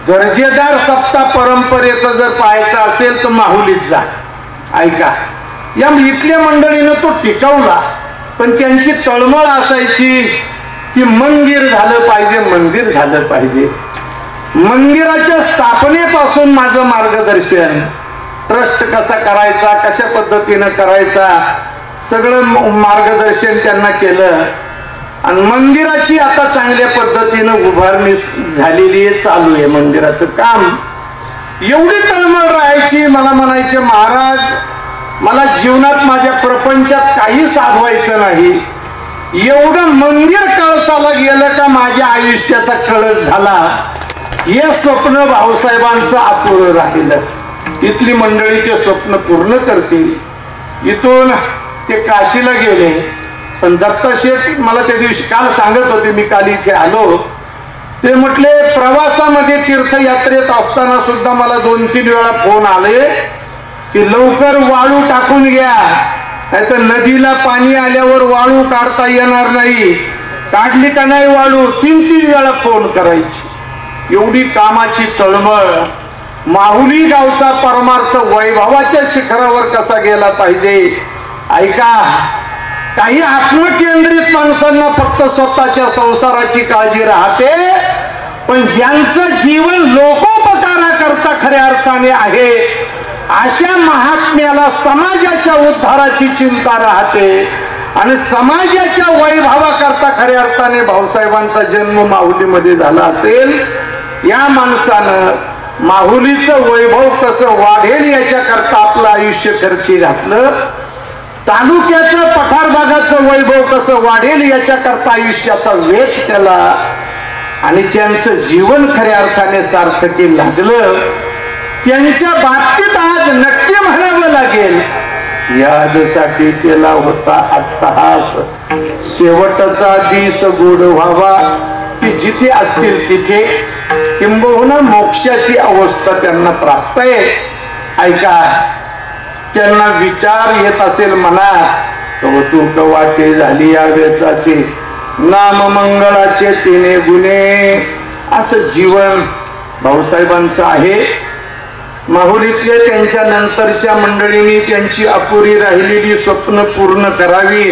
दर्जेदार सप्ताह परंपरेचा जर पाहायचा असेल तर माहुलीत जा. ऐका, या इथल्या मंडळीनं तो टिकवला, पण त्यांची तळमळ असायची की मंदिर झालं पाहिजे, मंदिर झालं पाहिजे. मंदिराच्या स्थापनेपासून माझं मार्गदर्शन, ट्रस्ट कसा करायचा, कशा पद्धतीनं करायचा, सगळं मार्गदर्शन त्यांना केलं. आणि मंदिराची आता चांगल्या पद्धतीनं उभारणी झालेली आहे, चालू आहे मंदिराचं काम. एवढी तळमळ राहायची. मला म्हणायचे, महाराज मला जीवनात माझ्या प्रपंचात काही साधवायचं नाही, एवढं मंदिर कळसाला गेलं का माझ्या आयुष्याचा कळस झाला. हे स्वप्न भाऊसाहेबांचं अपुरं राहिलं. इथली मंडळी ते स्वप्न पूर्ण करतील. इथून ते काशीला गेले, पण दत्तशेठ मला त्या दिवशी काल सांगत होते, मी काल इथे आलो, ते म्हटले प्रवासामध्ये तीर्थयात्रेत असताना सुद्धा मला 2-3 वेळा फोन आले की लवकर वाळू टाकून घ्या, नाहीतर नदीला पाणी आल्यावर वाळू काढता येणार नाही. काढली का नाही वाळू, 3-3 वेळा फोन करायची. एवढी कामाची तळमळ. माहुली गावचा परमार्थ वैभवाच्या शिखरावर कसा गेला पाहिजे. ऐका, काही आत्मकेंद्रित माणसांना फक्त स्वतःच्या संसाराची काळजी राहते, पण ज्यांचं जीवन लोकोपकारा करता खऱ्या अर्थाने आहे अशा महात्म्याला समाजाच्या उद्धाराची चिंता राहते. आणि समाजाच्या वैभवाकरता खऱ्या अर्थाने भाऊसाहेबांचा जन्म माहुलीमध्ये झाला असेल. या माणसानं माहुलीचं वैभव कसं वाढेल याच्याकरता आपलं आयुष्य खर्ची घातलं. तालुक्याचं पठार भागाचं वैभव कसं वाढेल याच्याकरता आयुष्याचा वेच केला. आणि त्यांचं जीवन खऱ्या अर्थाने सार्थकी लागलं. त्यांच्या बाबतीत आज नक्की म्हणावं लागेल, याजसाठी केला होता अट्टहास, शेवटचा दिस गोड व्हावा. ते जिथे असतील तिथे किंबहुना मोक्षाची अवस्था त्यांना प्राप्त आहे. ऐका, त्यांना विचार येत असेल मना, कौतुक वाटे झाली या वेचाचे, नाम मंगळाचे 3 गुणे. असं जीवन भाऊसाहेबांचं आहे. माहुलीतले त्यांच्या नंतरच्या मंडळींनी त्यांची अपुरी राहिलेली स्वप्न पूर्ण करावी.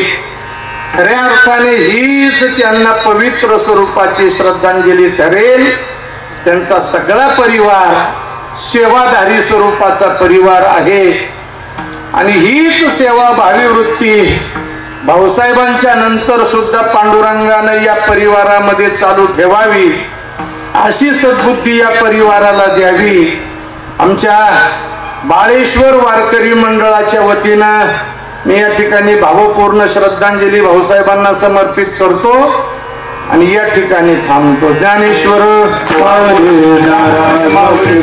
खऱ्या अर्थाने हीच त्यांना पवित्र स्वरूपाची श्रद्धांजली ठरेल. त्यांचा सगळा परिवार सेवाधारी स्वरूपाचा परिवार आहे आणि हीच सेवाभावी वृत्ती भाऊसाहेबांच्या नंतर सुद्धा पांडुरंगानं या परिवारामध्ये चालू ठेवावी, अशी सद्बुद्धी या परिवाराला द्यावी. आमच्या बाळेश्वर वारकरी मंडळाच्या वतीनं मी या ठिकाणी भावपूर्ण श्रद्धांजली भाऊसाहेबांना समर्पित करतो. आणि या ठिकाणी थांबतो. ज्ञानेश्वर माऊली ज्ञानेश्वर माऊली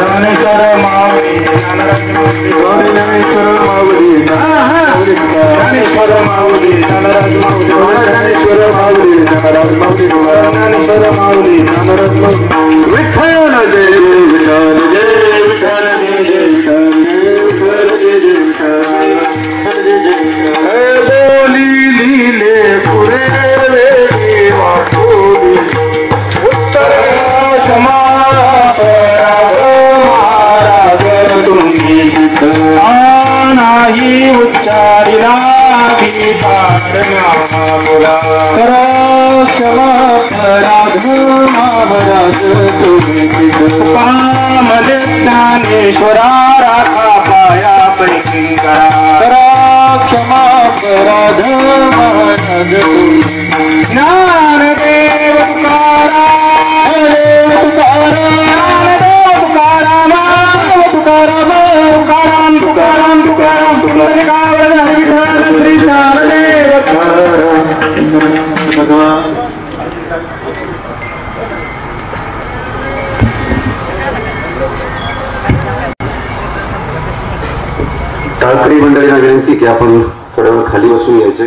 ज्ञानेश्वर माऊली ज्ञानेश्वर माऊली ज्ञानेश्वर माऊली ज्ञानेश्वर माऊली विठ्ठल जय विठ्ठल जय विठ्ठल जय जय बोली लीले पुरे उत्तर महाराज तुम्ही नाही उच्चारिला बोला क्षमा पराध महाराज तुम्ही पामले ज्ञानेश्वरा राखा पाया पैकी करा क्षमा पराध महाराज ज्ञानदेव तुकाराम तुकाराम तुकाराम श्री ज्ञानदेव भगवान. टाळकरी मंडळींना विनंती की आपण थोड्या वेळ खाली बसून यायचे.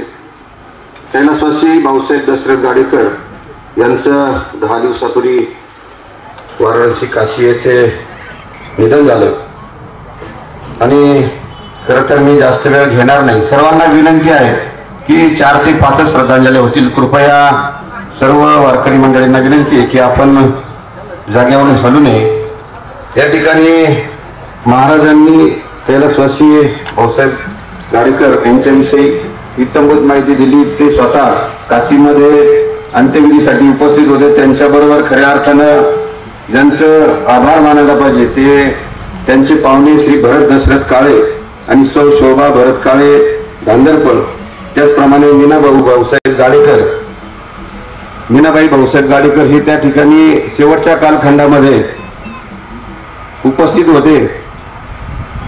कैलासवासी भाऊसाहेब दशरथ गाडेकर यांचं 10 दिवसापूर्वी वाराणसी काशी येथे निधन झालं आणि खरं तर मी जास्त वेळ घेणार नाही. सर्वांना विनंती आहे की 4 ते 5 श्रद्धांजली होतील. कृपया सर्व वारकरी मंडळींना विनंती आहे की आपण जागेवरून हलू नये. या ठिकाणी महाराजांनी कैलासवासी भाऊसाहेब गाडेकर यांच्याविषयी इत्तंभूत माहिती दिली. ते स्वतः काशीमध्ये अंत्यविधीसाठी उपस्थित होते. त्यांच्याबरोबर खऱ्या अर्थानं ज्यांचं आभार मानायला पाहिजे ते त्यांचे पाहुणे श्री भरत दशरथ काळे आणि सौ शोभा भरत काळे धांदरपळ, त्याचप्रमाणे मीनाबाई भाऊसाहेब गाडेकर हे त्या ठिकाणी शेवटच्या कालखंडामध्ये उपस्थित होते.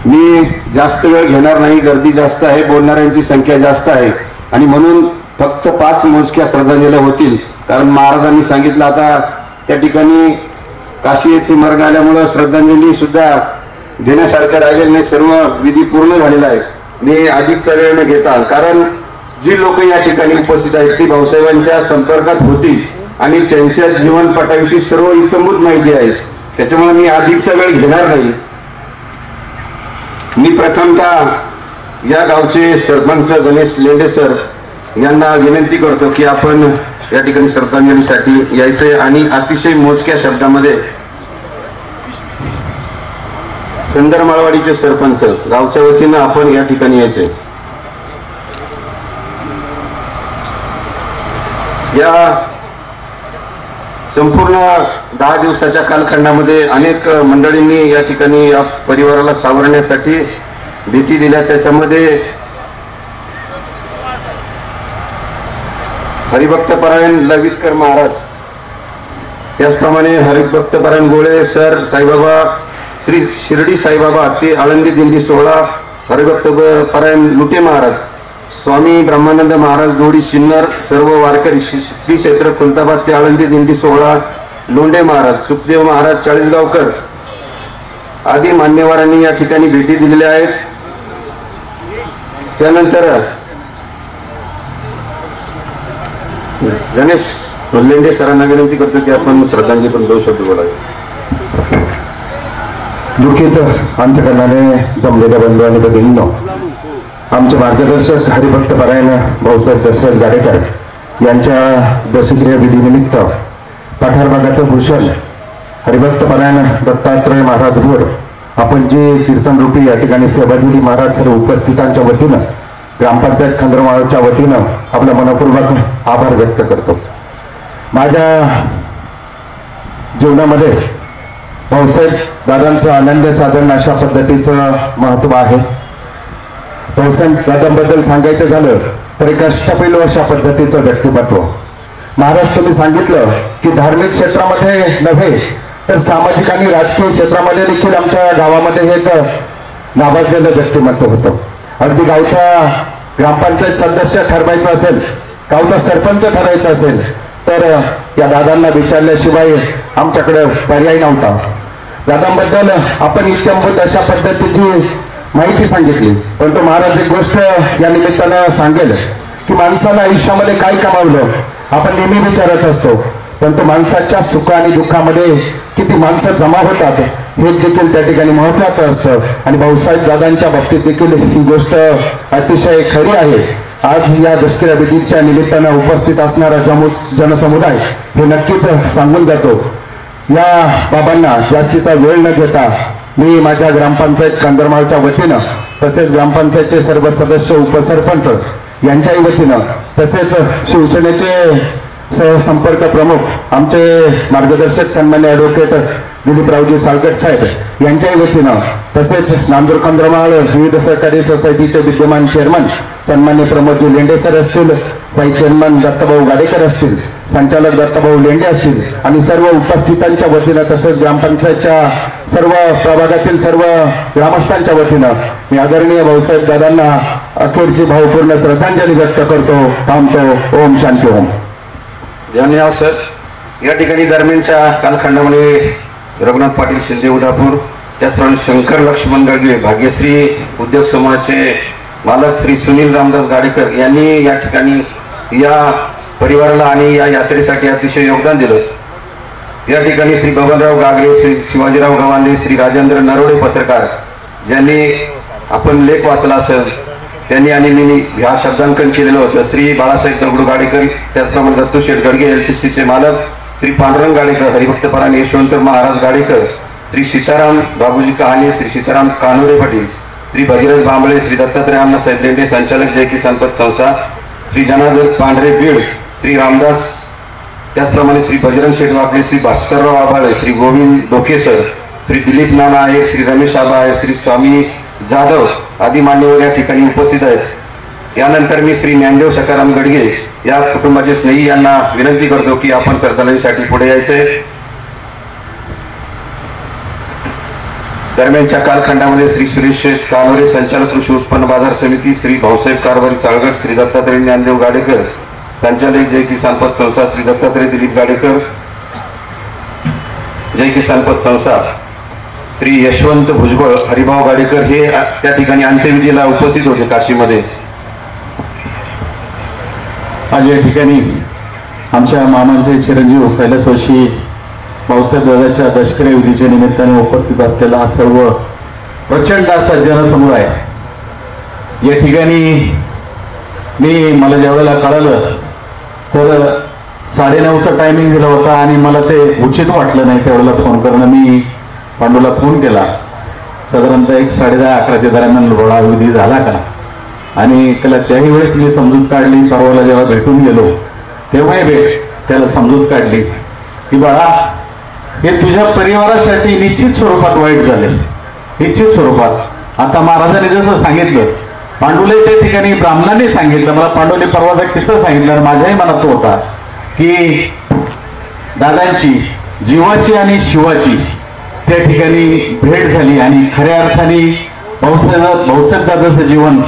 मी जास्त वेळ घेणार नाही, गर्दी जास्त आहे, बोलणाऱ्यांची संख्या जास्त आहे आणि म्हणून फक्त 5 मोजक्या श्रद्धांजल्या होतील. कारण महाराजांनी सांगितलं आता त्या ठिकाणी काशी येथे मरण आल्यामुळं श्रद्धांजली सुद्धा देण्यासारखं राहिलेलं नाही. सर्व विधी पूर्ण झालेला आहे. मी अधिकचा वेळ न घेता, कारण जी लोक या ठिकाणी उपस्थित आहेत ती भाऊसाहेबांच्या संपर्कात होती आणि त्यांच्या जीवनपटाविषयी सर्व इत्तंभूत माहिती आहे. त्याच्यामुळे मी अधिकचा वेळ घेणार नाही. मी प्रथमतः या गावचे सरपंच गणेश लेंडे सर यांना विनंती करतो की आपण या ठिकाणी श्रद्धांजलीसाठी यायचे आणि अतिशय मोजक्या शब्दामध्ये कंदरमाळवाडीचे सरपंच गावच्या वतीनं आपण या ठिकाणी यायचे. या संपूर्ण 10 दिवसाच्या कालखंडामध्ये अनेक मंडळींनी या ठिकाणी या परिवाराला सावरण्यासाठी भीती दिल्या. त्याच्यामध्ये हरिभक्तपरायण लवितकर महाराज, त्याचप्रमाणे हरिभक्तपरायण गोळे सर, साईबाबा श्री शिर्डी साईबाबा ते आळंदी दिंडी सोहळा, हरिभक्तपरायण लुटे महाराज, स्वामी ब्रह्मानंद महाराज दोडी शिन्नर, सर्व वारकरी श्री क्षेत्र खुलताबाद ते आळंदी दिंडी सोहळा, लोंढे महाराज, सुखदेव महाराज चाळीसगावकर आदी मान्यवरांनी या ठिकाणी भेटी दिलेल्या आहेत. त्यानंतर गणेश लेंडे सरांना विनंती करतो की आपण श्रद्धांजली पण 2 शब्द बोलावे. दुःखित अंतकरणाने जमलेल्या बंधू आणि भगिनींनो, आमचे मार्गदर्शक हरिभक्तपरायण भाऊसाहेब दशरथ गाडेकर यांच्या दशक्रिया विधीनिमित्त पाठारभागाचं भूषण हरिभक्तपरायण दत्तात्रय महाराज गोड आपण जे कीर्तन रूपी या ठिकाणी सहभागी महाराज सर्व उपस्थितांच्या वतीनं ग्रामपंचायत खंदरमाळच्या वतीनं आपल्या मनपूर्वक आभार व्यक्त करतो. माझ्या जीवनामध्ये भाऊसाहेब दादांचं अनन्य साधन अशा पद्धतीचं महत्व आहे. भाऊसाहेब दादांबद्दल सांगायचं झालं तर एक अष्टपैलू अशा पद्धतीचं व्यक्तिमत्व. महाराज तुम्ही सांगितलं की धार्मिक क्षेत्रामध्ये नव्हे तर सामाजिक आणि राजकीय क्षेत्रामध्ये देखील आमच्या गावामध्ये एक नावाजलेलं व्यक्तिमत्व होतं. अगदी गावचा ग्रामपंचायत सदस्य ठरवायचा असेल, गावचा सरपंच ठरायचा असेल तर या दादांना विचारल्याशिवाय आमच्याकडे पर्याय नव्हता. दादांबद्दल आपण इत्यंभूत अशा पद्धतीची माहिती सांगितली, पण तो महाराज एक गोष्ट या निमित्तानं सांगेल की माणसानं आयुष्यामध्ये काय कमावलं आपण नेहमी विचारत असतो, पण तो माणसाच्या सुख आणि दुःखामध्ये किती माणसं जमा होतात हे देखील त्या ठिकाणी महत्वाचं असतं. आणि भाऊसाहेब दादांच्या बाबतीत देखील ही गोष्ट अतिशय खरी आहे. आज या दशकिरा विधीच्या निमित्तानं उपस्थित असणारा जनसमुदाय हे नक्कीच सांगून जातो. या बाबांना जास्तीचा वेळ न घेता मी माझ्या ग्रामपंचायत कंदरमाळच्या वतीनं तसेच ग्रामपंचायतचे सर्व सदस्य उपसरपंच यांच्याही वतीनं तसेच शिवसेनेचे सहसंपर्क प्रमुख आमचे मार्गदर्शक सन्मान्य ॲडव्होकेट दिलीपरावजी साळकट साहेब यांच्याही वतीनं तसेच नांदूर कंदरमाळ विविध सहकारी सोसायटीचे विद्यमान चेअरमन सन्मान्य प्रमोदजी लेंडे सर असतील, काही चेअरमन दत्तभाऊ गाडेकर असतील, संचालक दत्तभाऊ लेंडे असतील आणि सर्व उपस्थितांच्या वतीनं तसेच ग्रामपंचायतच्या सर्व प्रभागातील सर्व ग्रामस्थांच्या वतीनं मी आदरणीय भाऊसाहेब दादांना अखेरची भावपूर्ण श्रद्धांजली व्यक्त करतो. थांबतो. ओम शांती ओम. धन्यवाद सर. या ठिकाणी दरम्यानच्या कालखंडामध्ये रघुनाथ पाटील शिंदे उदापूर, त्याचप्रमाणे शंकर लक्ष्मण गडगे भाग्यश्री उद्योग समूहाचे मालक श्री सुनील रामदास गाडेकर यांनी या ठिकाणी या परिवाराला आणि या यात्रेसाठी अतिशय योगदान दिलं. या ठिकाणी श्री बबनराव गागरे, श्री शिवाजीराव गवांडे, श्री राजेंद्र नरोडे पत्रकार ज्यांनी आपण लेख वाचला असेल त्यांनी आणि मी ह्या शब्दांकन केलेलं होतं. श्री बाळासाहेब दगडू गाडेकर, त्याचप्रमाणे दत्तू शेठ गडगे LTCचे मालक श्री पांडुरंग गाडेकर, हरिभक्तपरायण यशवंत महाराज गाडेकर, श्री सीताराम बाबूजी कहाणे, श्री सीताराम कानोरे पाटील, श्री भगीरथ बांबळे, श्री दत्तात्रय अण्णासाहेब लेंडे संचालक जय किसान पत संस्था, श्री जनार्दन पांढरे बीड, श्री रामदास, त्याचप्रमाणे श्री बजरंग शेठ वाकडे, श्री भास्करराव आभाळे, श्री गोविंद डोकेसर, श्री दिलीप नाना आहे, श्री रमेश आबा आहे, श्री स्वामी जाधव आदी मान्यवर या ठिकाणी उपस्थित आहेत. यानंतर मी श्री ज्ञानदेव सकाराम गडगे या कुटुंबाचे स्नेही यांना विनंती करतो की आपण श्रद्धांजलीसाठी पुढे यायचे. दरम्यानच्या कालखंडामध्ये श्री सुरेश कानोरे संचालक कृषी उत्पन्न बाजार समिती, श्री भाऊसाहेब कारभारी साळगट, श्री दत्तात्रय ज्ञानदेव गाडेकर संचालक जय किसान पत संस्था, श्री दत्तात्रय दिलीप गाडेकर जय किसान पत संस्था, श्री यशवंत भुजबळ, हरिभाऊ गाडेकर हे त्या ठिकाणी अंत्यविधीला उपस्थित होते काशीमध्ये. आज या ठिकाणी आमच्या मामांचे चिरंजीव कैलासवासी भाऊसाहेब दादाच्या दशकरी विधीच्या निमित्ताने उपस्थित असलेला हा सर्व प्रचंड असा जनसमुदाय या ठिकाणी मला ज्या वेळेला कळालं तर 9:30चा टायमिंग दिला होता आणि मला ते उचित वाटलं नाही त्यावेळेला फोन करणं. मी पांडूला फोन केला साधारणतः 10:30-11च्या दरम्यान रोडा विधी झाला का, आणि त्याला त्याही वेळेस मी समजूत काढली. परवाला जेव्हा भेटून गेलो तेव्हाही त्याला समजूत काढली की बाळा हे तुझ्या परिवारासाठी निश्चित स्वरूपात वाईट झाले, निश्चित स्वरूपात. आता महाराजांनी जसं सांगितलं पांडूला त्या ठिकाणी ब्राह्मणांनी सांगितलं, मला पांडूने परवाचा किस्सा सांगितला, माझ्याही मनात होता की दादांची जीवाची आणि शिवाची त्या ठिकाणी भेट झाली आणि खऱ्या अर्थाने भाऊसाहेब दादाचं जीवन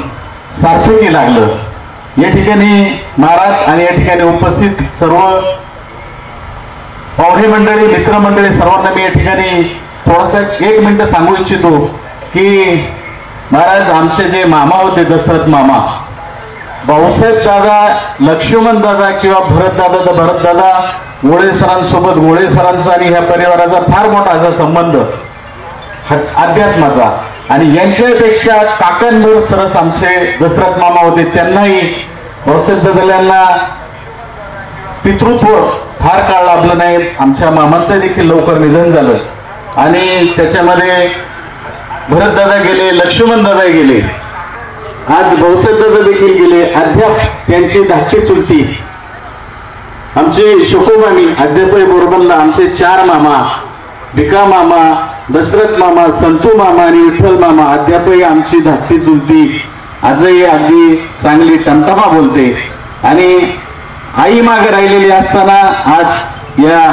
सार्थकी लागलं. या ठिकाणी महाराज आणि या ठिकाणी उपस्थित सर्व पाहुणे मंडळी, मित्रमंडळी सर्वांना मी या ठिकाणी थोडासा 1 मिनिट सांगू इच्छितो की महाराज आमचे जे मामा होते दशरथ मामा, भाऊसाहेब दादा, लक्ष्मण दादा किंवा भरत दादा, तर भरत दादा गोळे सरांसोबत, गोळे सरांचा आणि ह्या परिवाराचा फार मोठा असा संबंध अध्यात्माचा. आणि यांच्यापेक्षा काकांवर सरस आमचे दशरथ मामा होते. त्यांनाही भाऊसाहेब दादांना पितृत्व फार काळ लाभलं नाही. आमच्या मामांचं देखील लवकर निधन झालं आणि त्याच्यामध्ये भरत दादा गेले, लक्ष्मण दादा गेले, आज भाऊसाहेब दादा देखील गेले. अद्याप त्यांची धाकटी चुलती आमचे शोकोमामी अद्यापही बोरबनला आमचे 4 मामा, भिका मामा, दशरथ मामा, संतू मामा आणि विठ्ठल मामा, अद्यापही आमची धाकटी चुलती आजही अगदी चांगली टमटमा बोलते. आणि आई मागे राहिलेली असताना आज या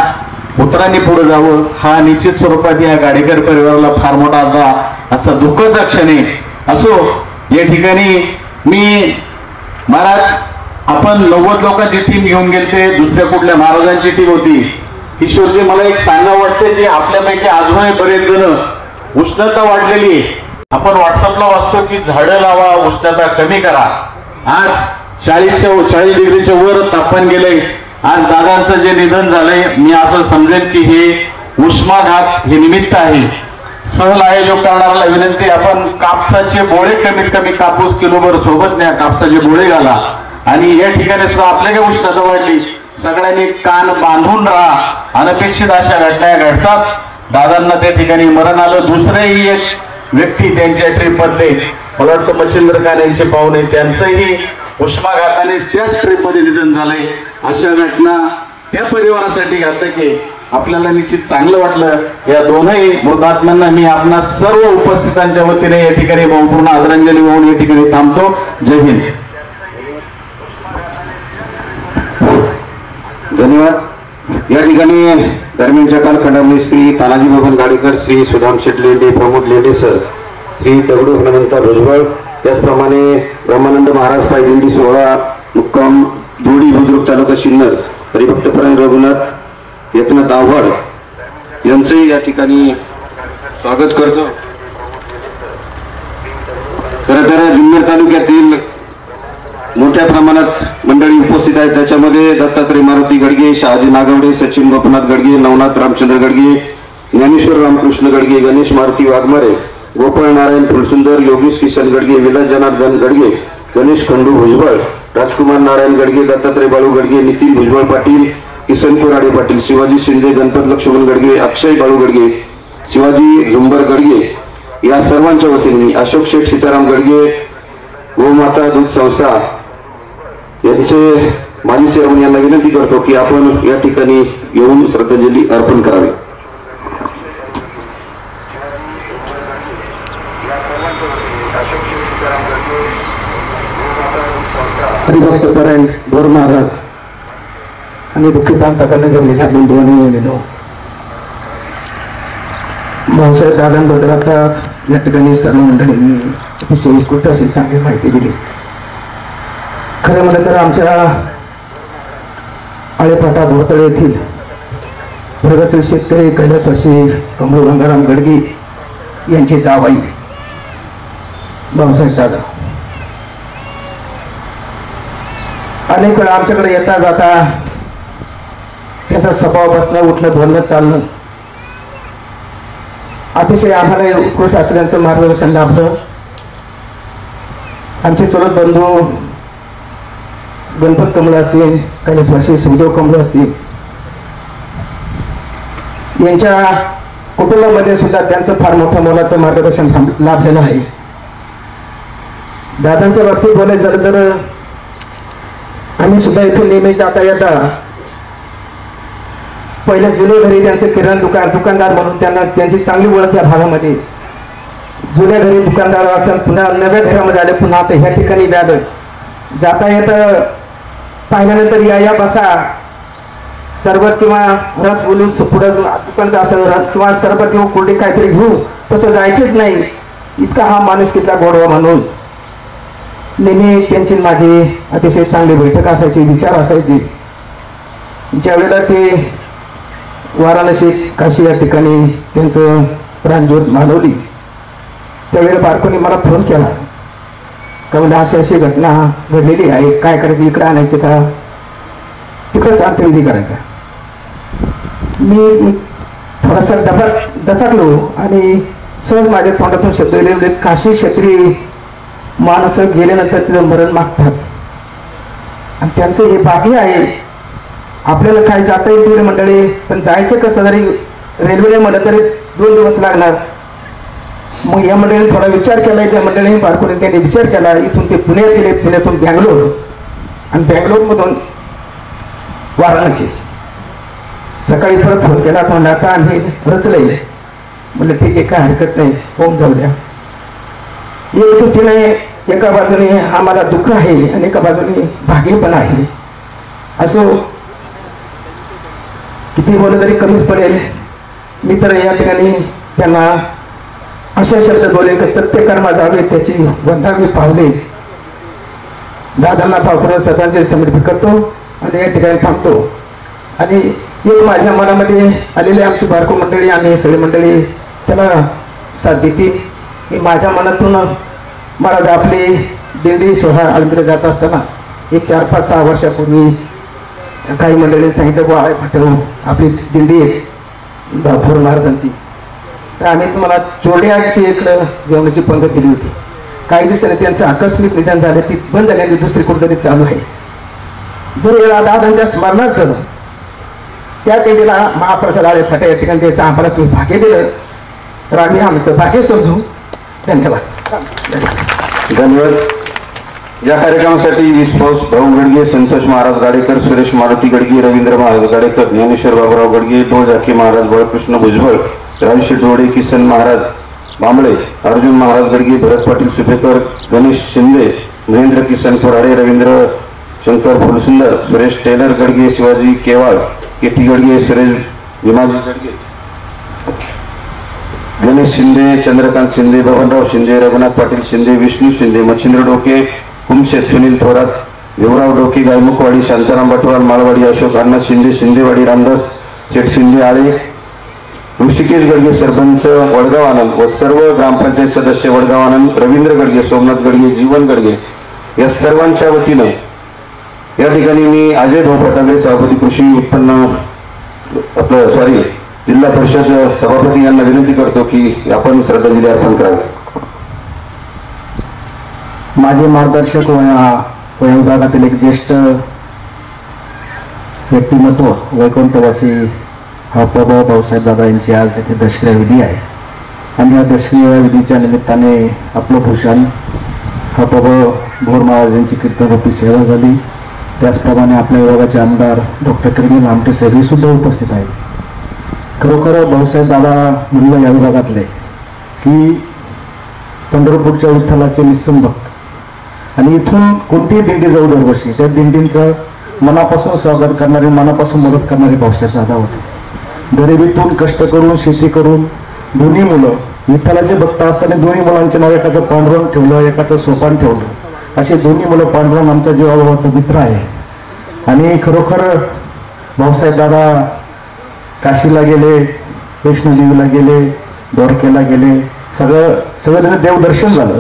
पुत्रांनी पुढे जावं हा निश्चित स्वरूपात या गाडेकर परिवाराला फार मोठा असा दुःखद क्षण आहे. असो या ठिकाणी मी महाराज आपण 90 लोकांची टीम घेऊन गेलते, दुसऱ्या कुठल्या महाराजांची टीम होती. ईश्वरजी मला एक सांगावं वाटते की आपल्यापैकी अजूनही बरेच जण उष्णता वाढलेली आहे. आपण व्हॉट्सअपला वाचतो की झाडं लावा, उष्णता कमी करा. आज 40 डिग्रीच्या वर तापमान गेलंय. आज दादांचं जे निधन झालंय, मी असं समजेन की हे उष्माघात हे निमित्त आहे. सहल आयोजक करणाऱ्याला विनंती, आपण कापसाचे बोळे कमीत कमी कापूस किलोभर सोबत न्या, कापसाचे बोळे घाला. आणि या ठिकाणी सुद्धा आपल्या काही उष्णता वाढली, सगळ्यांनी कान बांधून राहा. अनपेक्षित अशा घटना घडतात. दादांना त्या ठिकाणी मरण आलं. दुसरेही एक व्यक्ती त्यांच्या ट्रीप मधले, मला वाटतं मच्छिंद्र खान यांचे पाहुणे, त्यांचंही उष्माघाताने त्याच ट्रीप मध्ये निधन झालंय. अशा घटना त्या परिवारासाठी घातक आहे. आपल्याला निश्चित चांगलं वाटलं. या दोनही मृतात्म्यांना मी आपणा सर्व उपस्थितांच्या वतीने या ठिकाणी भावपूर्ण आदरांजली वाहून या ठिकाणी थांबतो. जय हिंद. धन्यवाद. या ठिकाणी दरम्यानच्या कालखंडामध्ये श्री तानाजी बबन गाडेकर, श्री सुदाम शेठ लेंडे, प्रमोद लेंडे सर, श्री दगडू हनुमंता भुजबळ, त्याचप्रमाणे ब्रह्मानंद महाराज पायदिंडी सोहळा मुक्काम धुळी बुद्रुक तालुका सिन्नर, हरिभक्तपरायण रघुनाथ एकनाथ आव्हाड यांचंही या ठिकाणी स्वागत करतो. खरं तर जुन्नर तालुक्यातील मोठ्या प्रमाणात मंडळी उपस्थित आहेत. त्याच्यामध्ये दत्तात्रय मारुती गडगे, शहाजी नागवडे, सचिन गोपनाथ गडगे, नवनाथ रामचंद्र गडगे, ज्ञानेश्वर रामकृष्ण गडगे, गणेश मारुती वाघमारे, गोपाळ नारायण फुलसुंदर, योगेश किशन गडगे, विलास जनार्दन गडगे, गणेश खंडू भुजबळ, राजकुमार नारायण गडगे, दत्तात्रय बाळू गडगे, नितीन भुजबळ पाटील, किसन कोराडे पाटील, शिवाजी शिंदे, गणपत लक्ष्मण गडगे, अक्षय बाळू गडगे, शिवाजी झुंबर गडगे या सर्वांच्या वतीने अशोक शेठ सीताराम गडगे, गोमाता दूध संस्था यांचे माजी चेअरमन यांना विनंती करतो की आपण या ठिकाणी येऊन श्रद्धांजली अर्पण करावी. हरिभक्तपरायण भोर महाराज आणि दुःखित अंतकरणे जमलेल्या बंधू आणि विनो भाऊसाहेब दादांबद्दल आता या ठिकाणी सर्व मंडळींनी अतिशय उत्कृष्ट अशी चांगली माहिती दिली. खरं म्हटलं तर आमच्या आळेफाटा भोरतळे येथील प्रगतशील शेतकरी कैलासवासी कमळू गंगाराम गडगे यांची जावाई भाऊसाहेब दादा अनेक वेळा आमच्याकडे येता जाता त्यांचा स्वभाव बसणं, उठणं, बोलणं, चालणं अतिशय आम्हाला उत्कृष्ट असल्याचं मार्गदर्शन लाभलं. आमचे चुलत बंधू गणपत कमळ असतील, कैलासवासी सुखदेव कमळ असतील, यांच्या कुटुंबामध्ये सुद्धा त्यांचं फार मोठं मोलाचं मार्गदर्शन लाभलेलं आहे. दादांच्या बाबतीत बोलायचं झालं तर आम्ही सुद्धा इथून नेहमी जाता येता पहिल्या जुन्या घरी त्यांचं किराणा दुकानदार म्हणून त्यांना त्यांची चांगली ओळख या भागामध्ये. जुन्या घरी दुकानदार असताना पुन्हा नव्या घरामध्ये आले, पुन्हा आता ह्या ठिकाणी व्याध जाता येतं पाहिल्यानंतर या बसा सरबत किंवा रस बोलून पुढं दुकानचं असेल किंवा सरबत किंवा कोल्ड्रिंक काहीतरी घेऊ, तसं जायचेच नाही. इतका हा माणुसकीचा गोडवा माणूस. नेहमी त्यांची माझी अतिशय चांगली बैठक असायची, विचार असायची. ज्यावेळेला ते वाराणसी काशी या ठिकाणी त्यांचं प्राणज्योत मानवली त्यावेळेला बारकोनी मला फोन केला का म्हणजे अशी अशी घटना घडलेली आहे, काय करायचं, इकडे आणायचं का तिकडंच अंत्यविधी करायचा. मी थोडासा दचकलो आणि सहज माझ्या तोंडातून शब्द गेले, काशी क्षेत्री माणसं गेल्यानंतर तिथं मरण मागतात आणि त्यांचं हे भाग्य आहे. आपल्याला काय जाता येईल तेवढे मंडळी, पण जायचं कसं जरी रेल्वेने म्हणलं तरी 2 दिवस लागणार. मग या मंडळीने थोडा विचार केला. त्या मंडळीने बारकोने त्यांनी विचार केला. इथून ते पुण्यात गेले, पुण्यातून बँगलोर आणि बँगलोरमधून वाराणसी. सकाळी परत फोन केला, म्हणलं आता आम्ही रचलंय. म्हणलं ठीक आहे, काय हरकत नाही, होम जाऊ द्या. एक दृष्टीने एका बाजूने आम्हाला दुःख आहे आणि एका बाजूने भाग्य पण आहे. असो किती बोललं तरी कमीच पडेल. मी तर या ठिकाणी त्यांना अशा शब्द बोले की सत्य कर्मा जावे त्याची वंदावी पावले. दादांना भावपूर्ण श्रद्धांजली समर्पित करतो आणि या ठिकाणी थांबतो. आणि एक माझ्या मनामध्ये आलेली आमची बारको मंडळी, आम्ही सगळी मंडळी त्याला साथ देतील. मी माझ्या मनातून महाराज आपली दिंडी सोहळा आळंदीला जात असताना एक 4-5-6 वर्षापूर्वी काही मंडळींनी सांगितलं आळे फाट्यावर आपली दिंडी भावपूर्ण महाराजांची, तर आम्ही तुम्हाला चोड्याची इकडं जेवणाची पंगत दिली होती. काही दिवसांनी त्यांचं आकस्मिक निधन झालं, ती बंद झाली आणि दुसरी कुठेतरी चालू आहे. जर दादांच्या स्मरणार्थ त्या दिंडीला महाप्रसाद आळे फाट्या या ठिकाणी द्यायचं आम्हाला तुम्ही भाग्य दिलं तर आम्ही आमचं भाग्य समजू. धन्यवाद. धन्यवाद. या कार्यक्रमासाठी विस्पाऊस भाऊ गडगे, संतोष महाराज गाडेकर, सुरेश मारुती गडगे, रवींद्र महाराज गाडेकर, ज्ञानेश्वर बाबूराव गडगे, डोळ झाकी महाराज, बाळकृष्ण भुजबळ, राजश्री डोळे, किसन महाराज बांबळे, अर्जुन महाराज गडगे, भरत पाटील सुपेकर, गणेश शिंदे, महेंद्र किसन कोराडे, रवींद्र शंकर फुलसुंदर, सुरेश टेलर गडगे, शिवाजी केवाळ, केटी गडगे, सुरेश भीमाजी गडगे, गणेश शिंदे, चंद्रकांत शिंदे, बबनराव शिंदे, रघुनाथ पाटील शिंदे, विष्णू शिंदे, मच्छिंद्र डोके, कुमशेत सुनील थोरात, देवराव डोके, गायमुखवाडी, शांताराम बटवाल, माळवाडी, अशोक अण्णा शिंदे, शिंदेवाडी, रामदास शेठ शिंदे आळे, ऋषिकेश गडगे सरपंच वडगाव आनंद व सर्व ग्रामपंचायत सदस्य वडगाव आनंद, रवींद्र गडगे, सोमनाथ गडगे, जीवन गडगे या सर्वांच्या वतीनं या ठिकाणी मी अजय भाऊ फटांगरे, सभापती कृषी उत्पन्न जिल्हा परिषद सभापती यांना विनंती करतो की आपण श्रद्धांजली अर्पण करावी. माझे मार्गदर्शक वया विभागातील एक ज्येष्ठ व्यक्तिमत्व वैकुंठवासी हा प्रभाव भाऊसाहेब दादा यांची आज येथे दशक्रिया विधी आहे. आणि या दशक्रिया विधीच्या निमित्ताने आपलं भूषण हा प्रभाव भोर महाराज यांची कीर्तनरूपी सेवा झाली. त्याचप्रमाणे आपल्या विभागाचे आमदार डॉक्टर किरण आमटे साहेब सुद्धा उपस्थित आहेत. खरोखर भाऊसाहेब दादा म्हणलं या विभागातले की पंढरपूरच्या विठ्ठलाचे निस्सम भक्त, आणि इथून कोणतीही दिंडी जाऊ दरवर्षी त्या दिंडींचं मनापासून स्वागत करणारे, मनापासून मदत करणारे भाऊसाहेब दादा होते. गरिबीतून कष्ट करून, शेती करून, दोन्ही मुलं विठ्ठलाचे भक्त असताना दोन्ही मुलांचे नाव एकाचं पांडुरंग ठेवलं, एकाचं सोपान ठेवलं. असे दोन्ही मुलं पांडुरंग आमचा जीवाभावाचा मित्र आहे. आणि खरोखर भाऊसाहेब दादा काशीला गेले, वैष्णोदेवीला गेले, द्वारकेला गेले, सगळं देवदर्शन झालं.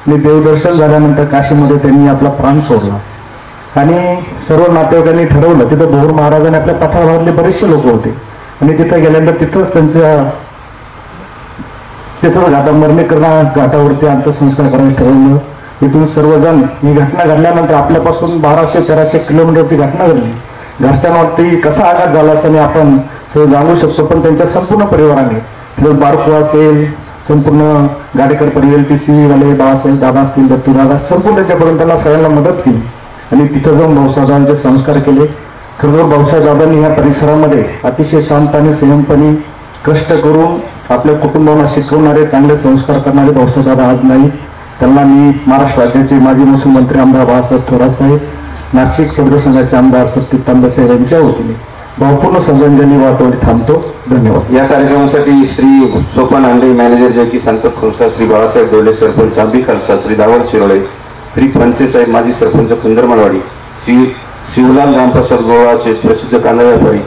आणि देवदर्शन झाल्यानंतर काशीमध्ये त्यांनी आपला प्राण सोडला. आणि सर्व नातेवाईकांनी ठरवलं, तिथं भोर महाराजांनी आपल्या पठारामधले बरेचसे लोक होते आणि तिथं गेल्यानंतर तिथंच घाटावरती अंत्यसंस्कार करायचं ठरवलं. इथून सर्वजण ही घटना घडल्यानंतर आपल्यापासून 1200-1400 किलोमीटरची घटना घडली. घरच्यांवरती कसा आघात झाला असं मी आपण सगळं जाणू शकतो. पण त्यांच्या संपूर्ण परिवाराने, तिथं बारको असेल, संपूर्ण गाडेकर परिवार, TC वाले बाळासाहेब दादा असतील, दत्तू दादा, संपूर्ण त्यांच्यापर्यंत त्यांना सगळ्यांना मदत केली आणि तिथं जाऊन भाऊसाहेबांचे संस्कार केले. खरोखर भाऊसाहेब दादांनी या परिसरामध्ये अतिशय शांत आणि संयमपणे कष्ट करून आपल्या कुटुंबाला शिकवणारे, चांगले संस्कार करणारे भाऊसाहेब दादा आज नाही. त्यांना मी महाराष्ट्र राज्याचे माजी महसूल मंत्री आमदार बाळासाहेब थोरात साहेब, नाशिक मतदारसंघाचे आमदार सत्य तांबेसाहेब यांच्या वतीने भावपूर्ण श्रद्धांजली वाहतो आणि थांबतो. धन्यवाद. या कार्यक्रमासाठी श्री सोपान आंडे, मॅनेजर जयकी सांगत संस्था, श्री बाळासाहेब डोले, सरपंच आंबी खालसा, श्री दावड शिरोळे, श्री फणसे साहेब, माजी सरपंच खुंदरमलवाडी, श्री शिवलाल रामप्रसाद गोवा, प्रसिद्ध कांदा व्यापारी,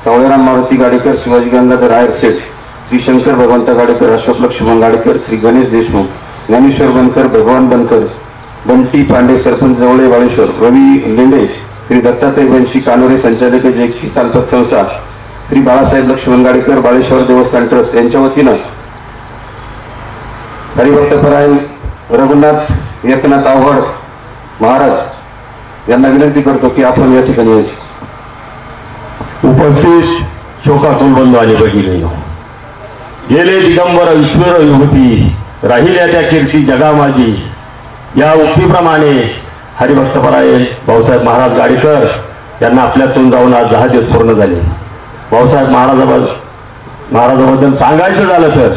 सावळेराम मारुती गाडेकर, शिवाजी गंगाधर आयर शेठ, श्री शंकर भगवंत गाडेकर, अशोक लक्ष्मण गाडेकर, श्री गणेश देशमुख, ज्ञानेश्वर बनकर, भगवान बनकर, बंटी पांडे, सरपंच जवळे बाळेश्वर, रवी लेंडे, श्री दत्तात्रय वंशी कानोरे, संचालक जयकी सालपत संस्था, श्री बाळासाहेब लक्ष्मण गाडेकर, बाळेश्वर देवस्थान ट्रस्ट यांच्या वतीनं हरिभक्तपरायण रघुनाथ एकनाथ आव्हाड महाराज यांना विनंती करतो की आपण या ठिकाणी यायचे. उपस्थित शोकातून बंधू आणि भगिनींनो, गेले दिगंबर ईश्वर युवती, राहिल्या त्या कीर्ती जगा माझी, या उक्तीप्रमाणे हरिभक्तपरायण भाऊसाहेब महाराज गाडेकर यांना आपल्यातून जाऊन आज 10 दिवस पूर्ण झाले. भाऊसाहेब महाराजाबद्दल सांगायचं झालं तर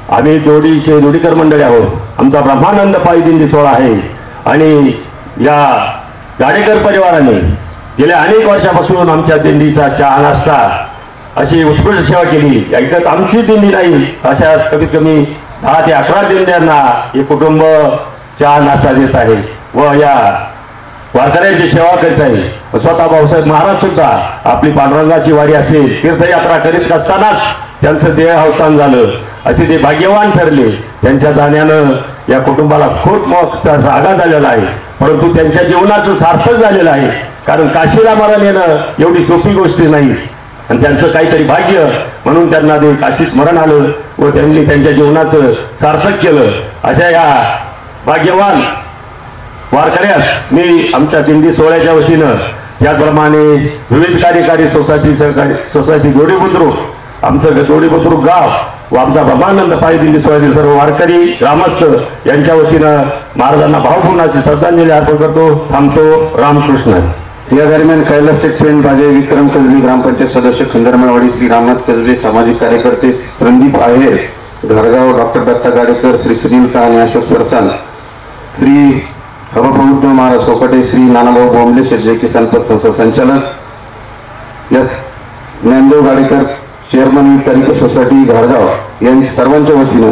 आम्ही जोडीकर मंडळी आहोत. आमचा ब्रह्मानंद पायी दिंडी सोहळा आहे आणि या गाडेकर परिवाराने गेल्या अनेक वर्षापासून आमच्या दिंडीचा चहा नाश्ता अशी उत्कृष्ट सेवा केली. एकच आमची दिंडी नाही, अशा कमीत कमी 10 ते 11 दिंड्यांना हे कुटुंब चहा नाश्ता देत आहे. व या वारकऱ्यांची सेवा करीत आहे. स्वतः भाऊसाहेब महाराज सुद्धा आपली पांडुरंगाची वारी असेल तीर्थयात्रा करीत असतानाच त्यांचं देहावसान झालं. असे ते भाग्यवान ठरले. त्यांच्या जाण्यानं या कुटुंबाला खूप मोठा रागा झालेला आहे, परंतु त्यांच्या जीवनाचं सार्थक झालेलं आहे. कारण काशीला मरण येणं एवढी सोपी गोष्ट नाही आणि त्यांचं काहीतरी भाग्य म्हणून त्यांना ते काशीत मरण आलं व त्यांनी त्यांच्या जीवनाचं सार्थक केलं. अशा या भाग्यवान वारकऱ्यास मी आमच्या दिंडी सोहळ्याच्या वतीनं, त्याचप्रमाणे विविध कार्यकारी सोसायटी दोडी बुद्रुक, आमचं दोडी बुद्रुक गाव व आमचा ब्रह्मानंद पायी दिंडी सोहळ्यातील सर्व वारकरी ग्रामस्थ यांच्या वतीनं महाराजांना भावपूर्णाची श्रद्धांजली अर्पण करतो. थांबतो. रामकृष्ण. या दरम्यान कैलास सेठपेन राजे, विक्रम कसबे ग्रामपंचायत सदस्य खंदरमळवाडी, श्री रामनाथ कसबे सामाजिक कार्यकर्ते, संदीप आहेर घरगाव, डॉक्टर दत्ता गाडेकर, श्री सुनील काळे, अशोक परसान, श्री हवाप्रबुद्ध महाराज कोकटे, श्री नानाभाऊ बोंबले, जय किसान पत संस्था संचालक एस ज्ञानदेव गाडेकर, चेअरमन कार्यकर सोसायटी घरगाव यांच्या सर्वांच्या वतीनं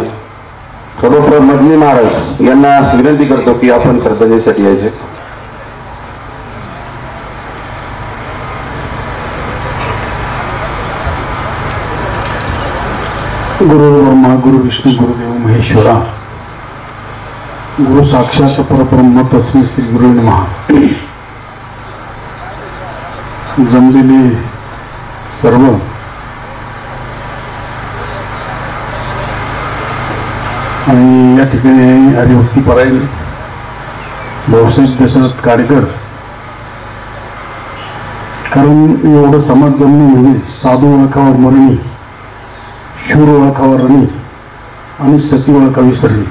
खरोखर मदनी महाराज यांना विनंती करतो की आपण श्रद्धांजलीसाठी यायचे. गुरु ब्रह्मा गुरु विष्णू गुरुदेव महेश्वरा, गुरु साक्षात परब्रह्म तस्मै श्री गुरु नमः. जमलेले सर्व आणि या ठिकाणी हरिभक्तीपरायण भाऊसाहेब दशरथ गाडेकर, कारण एवढं समाज जमणे म्हणजे साधू ओळखावर मरणी, शूर ओळखावर रणी आणि सती ओळखावी सरणी.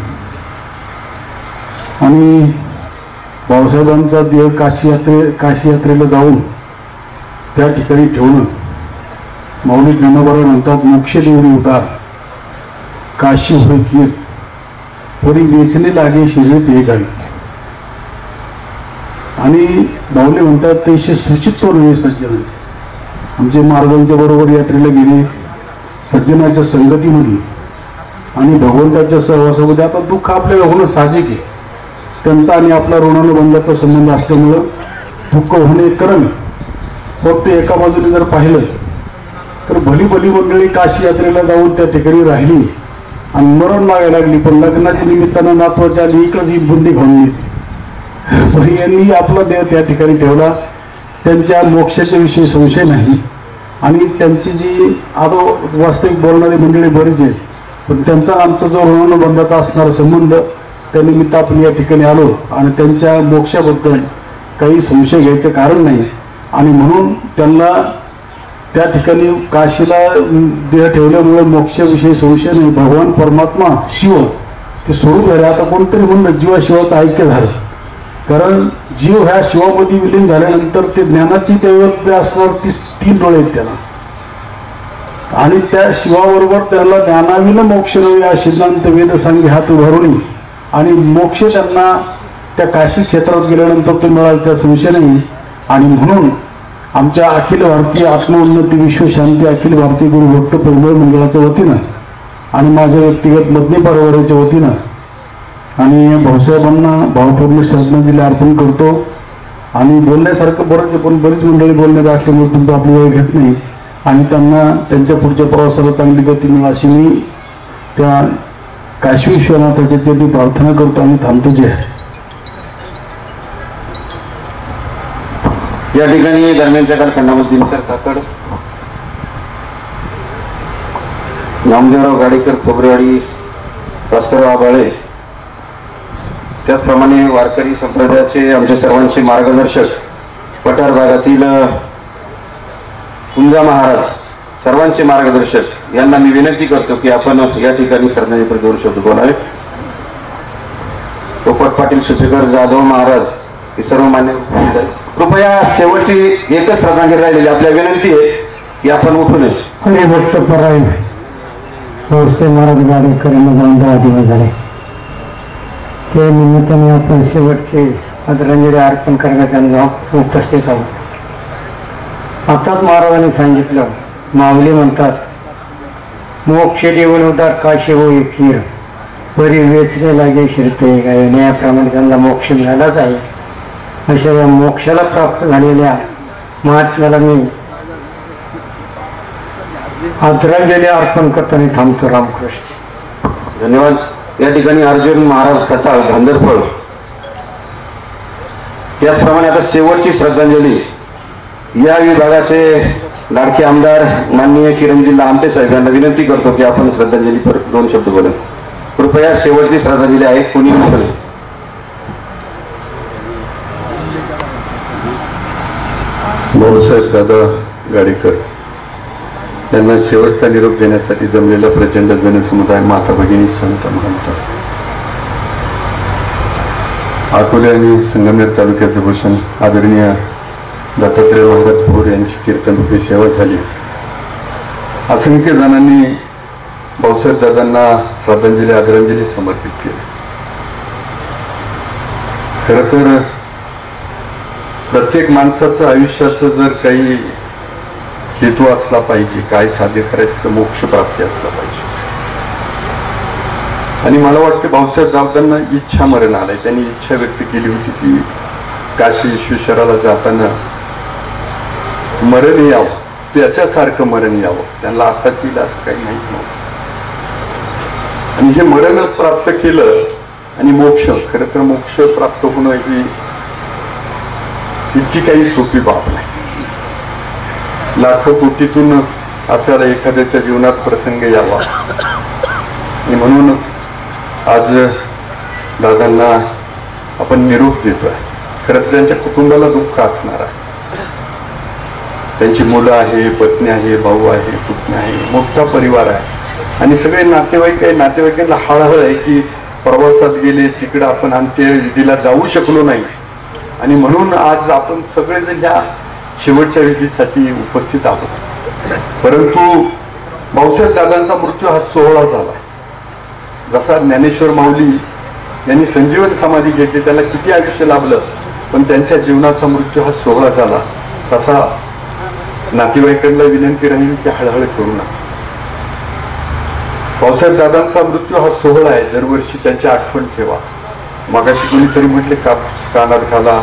आणि भाऊसाहेबांचा देह काशी यात्रेला जाऊन त्या ठिकाणी ठेवणं, माऊली ज्ञानोबा म्हणतात, मोक्ष देवरी उदार काशी होय कीर, परी वेचणे लागे शिरीत हे गावी. आणि माऊली म्हणतात, तैसे सुचित्व नव्हे सज्जनाचे. आमचे महाराजांच्या बरोबर यात्रेला गेले, सज्जनाच्या संगतीमध्ये आणि भगवंताच्या सहवासामध्ये. आता दुःख आपल्याला होणं साहजिक आहे, त्यांचा आणि आपला ऋणानुबंधाचा संबंध असल्यामुळं दुःख होणे करम. फक्त एका बाजूने जर पाहिलं तर भली मंडळी काशी यात्रेला जाऊन त्या ठिकाणी राहिली आणि मरण लागायला लागली, पण लग्नाच्या निमित्तानं नातवाच्या आली इकडंच ही बुंदी घालून येते. पण यांनी आपला देह त्या ठिकाणी ठेवला. त्यांच्या मोक्षाच्या विषयी संशय नाही. आणि त्यांची जी आता वास्तविक बोलणारी मंडळी बरीच आहेत, पण त्यांचा आमचा जो ऋणानुबंधाचा असणारा संबंध, त्यानिमित्त आपण या ठिकाणी आलो आणि त्यांच्या मोक्षाबद्दल काही संशय घ्यायचं कारण नाही. आणि म्हणून त्यांना त्या ठिकाणी काशीला देह ठेवल्यामुळे मोक्षाविषयी संशय नाही. भगवान परमात्मा शिव ते स्वरूप झाले. आता कोणतरी म्हणलं जीवाशिवाचं ऐक्य झालं, कारण जीव ह्या शिवामध्ये विलीन झाल्यानंतर ते ज्ञानाची दैवत असणार 3 डोळे आहेत त्याला, आणि त्या शिवाबरोबर त्याला ज्ञानाविन मोक्ष नव्हे या सिद्धांत वेद सांगे हात उभारून. आणि मोक्ष त्यांना त्या काशी क्षेत्रात गेल्यानंतर तो मिळाला, त्या संशय नाही. आणि म्हणून आमच्या अखिल भारतीय आत्मोन्नती विश्वशांती अखिल भारतीय गुरुभक्त परिमळ मंडळाच्या वतीनं आणि माझ्या व्यक्तिगत मदनी परवाराच्या वतीनं आणि भाऊसाहेबांना भावपूर्ण श्रद्धांजली अर्पण करतो. आणि बोलण्यासारखं बरंच आहे, पण बरीच मंडळी बोलण्यात असल्यामुळे तुमचा आपली वेळ घेत नाही. आणि त्यांना त्यांच्या पुढच्या प्रवासाला चांगली गती मिळावी अशी मी त्या काशी विश्वनाथाच्या चरणी प्रार्थना करतो आणि थांबतो. जय. या ठिकाणी दरम्यानच्या कालखंडामध्ये दिनकर काकड, नामदेवराव गाडेकर खोबरेवाडी, भास्करराव आबाळे, त्याचप्रमाणे वारकरी संप्रदायाचे आमचे सर्वांचे मार्गदर्शक पठार भागातील कुंजा महाराज, सर्वांचे मार्गदर्शक यांना मी विनंती करतो की आपण या ठिकाणी श्रद्धांजली 2 शब्द बोलावे. पोपट पाटील सुपेकर, जाधव महाराज हे सर्व मान्य. कृपया शेवटची एकच श्रद्धांजली राहिलेली, आपल्या विनंती आहे की आपण उठू नये. हरिभक्त परायण भाऊसाहेब महाराज गाडेकर यांना जाऊन 10 दिवस झाले. त्या निमित्ताने आपण शेवटचे आदरांजली अर्पण करण्यात उपस्थित आहोत. आताच महाराजांनी सांगितलं, माऊली म्हणतात, मोक्ष देऊन उदार काशी होई कीर, परी वेचणे लागे शिरते गाय. याप्रमाणे त्यांना मोक्ष मिळालाच आहे. अशा या मोक्षाला प्राप्त झालेल्या महात्म्याला मी आदरांजली अर्पण करताना थांबतो. रामकृष्ण. धन्यवाद. या ठिकाणी अर्जुन महाराज खताळ गांधरफळ. त्याचप्रमाणे आता शेवटची श्रद्धांजली या विभागाचे लाडके आमदार माननीय किरणजी लांबटे साहेबांना विनंती करतो की आपण श्रद्धांजली पर 2 शब्द बोला. कृपया शेवटची श्रद्धांजली आहे. कोणी बोले. भाऊसाहेब दादा गाडेकर यांना शेवटचा निरोप देण्यासाठी जमलेला प्रचंड जनसमुदाय, माता भगिनी, संत महंत, अकोले आणि संगमनेर तालुक्याचे भूषण आदरणीय दत्तात्रय महाराज भोर यांची कीर्तनरूपी सेवा झाली. असंख्य जणांनी भाऊसाहेब दादांना श्रद्धांजली, आदरांजली समर्पित केली. खरं तर प्रत्येक माणसाचं आयुष्याचं जर काही हेतू असला पाहिजे, काय साध्य करायचं, तर मोक्ष प्राप्ती असला पाहिजे. आणि मला वाटतं भाऊसाहेब दादांना इच्छा मरण आलंय. त्यांनी इच्छा व्यक्त केली होती की काशी विश्वेश्वराला जाताना मरण यावं, त्याच्यासारखं मरण यावं. त्यांना आताच येईल असं काही माहीत नव्हतं. आणि हे मरण प्राप्त केलं. आणि मोक्ष, खरं तर मोक्ष प्राप्त होणं ही इतकी काही सोपी बाब नाही. लाखो कोटीतून असायला एखाद्याच्या जीवनात प्रसंग यावा. आणि म्हणून आज दादांना आपण निरोप देतोय. खरं तर त्यांच्या कुटुंबाला दुःख असणार आहे. त्यांची मुलं आहे, पत्नी आहे, भाऊ आहे, पुतणी आहे, मोठा परिवार आहे. आणि सगळे नातेवाईक आहे. नातेवाईकांना हळहळ आहे की प्रवासात गेले, तिकडं आपण अंत्यविधीला जाऊ शकलो नाही. आणि म्हणून आज आपण सगळेजण ह्या शेवटच्या विधीसाठी उपस्थित आहोत. परंतु भाऊसाहेब दादांचा मृत्यू हा 16 झाला. जसा ज्ञानेश्वर माऊली यांनी संजीवन समाधी घेतली, त्याला किती आयुष्य लाभलं, पण त्यांच्या जीवनाचा मृत्यू हा 16 झाला. तसा नातेवाईकांना विनंती राहील की हळहळ करू नका. भाऊसाहेब दादांचा मृत्यू हा 16 आहे. दरवर्षी त्यांची आठवण ठेवा. मगाशी कोणीतरी म्हटले कापूस कानात घाला,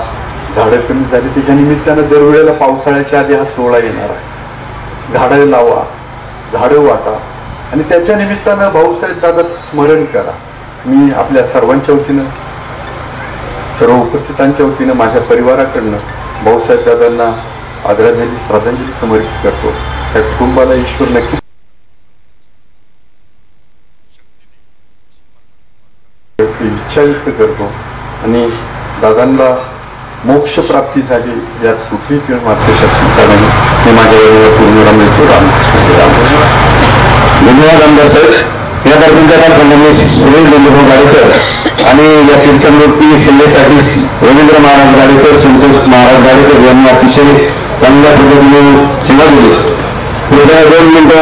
झाडं कमी झाली. त्याच्या निमित्तानं दरवेळेला पावसाळ्याच्या आधी हा 16 येणार आहे. झाडं लावा, झाडं वाटा आणि त्याच्या निमित्तानं भाऊसाहेब दादाचं स्मरण करा. मी आपल्या सर्वांच्या वतीनं, सर्व उपस्थितांच्या वतीनं, माझ्या परिवाराकडनं भाऊसाहेब दादांना आदरांजली, श्रद्धांजली समर्पित करतो. त्या कुटुंबाला ईश्वर नक्की इच्छा व्यक्त करतो. आणि दादांना मोक्ष प्राप्ती झाली यात कुठली किंवा मात्र शक्यता नाही. मी माझ्या वेळेला पूर्ण मिळतो. रामकृष्ण. धन्यवाद आमदार साहेब. या दरम्यान सुनील बंधुभाऊ गाडेकर आणि या कीर्तनरूपी सेवेसाठी रवींद्र महाराज गाडेकर, संतोष महाराज गाडेकर यांनी अतिशय चांगल्या पद्धतीने सेवा दिली. पुढल्या 2 मिनिटं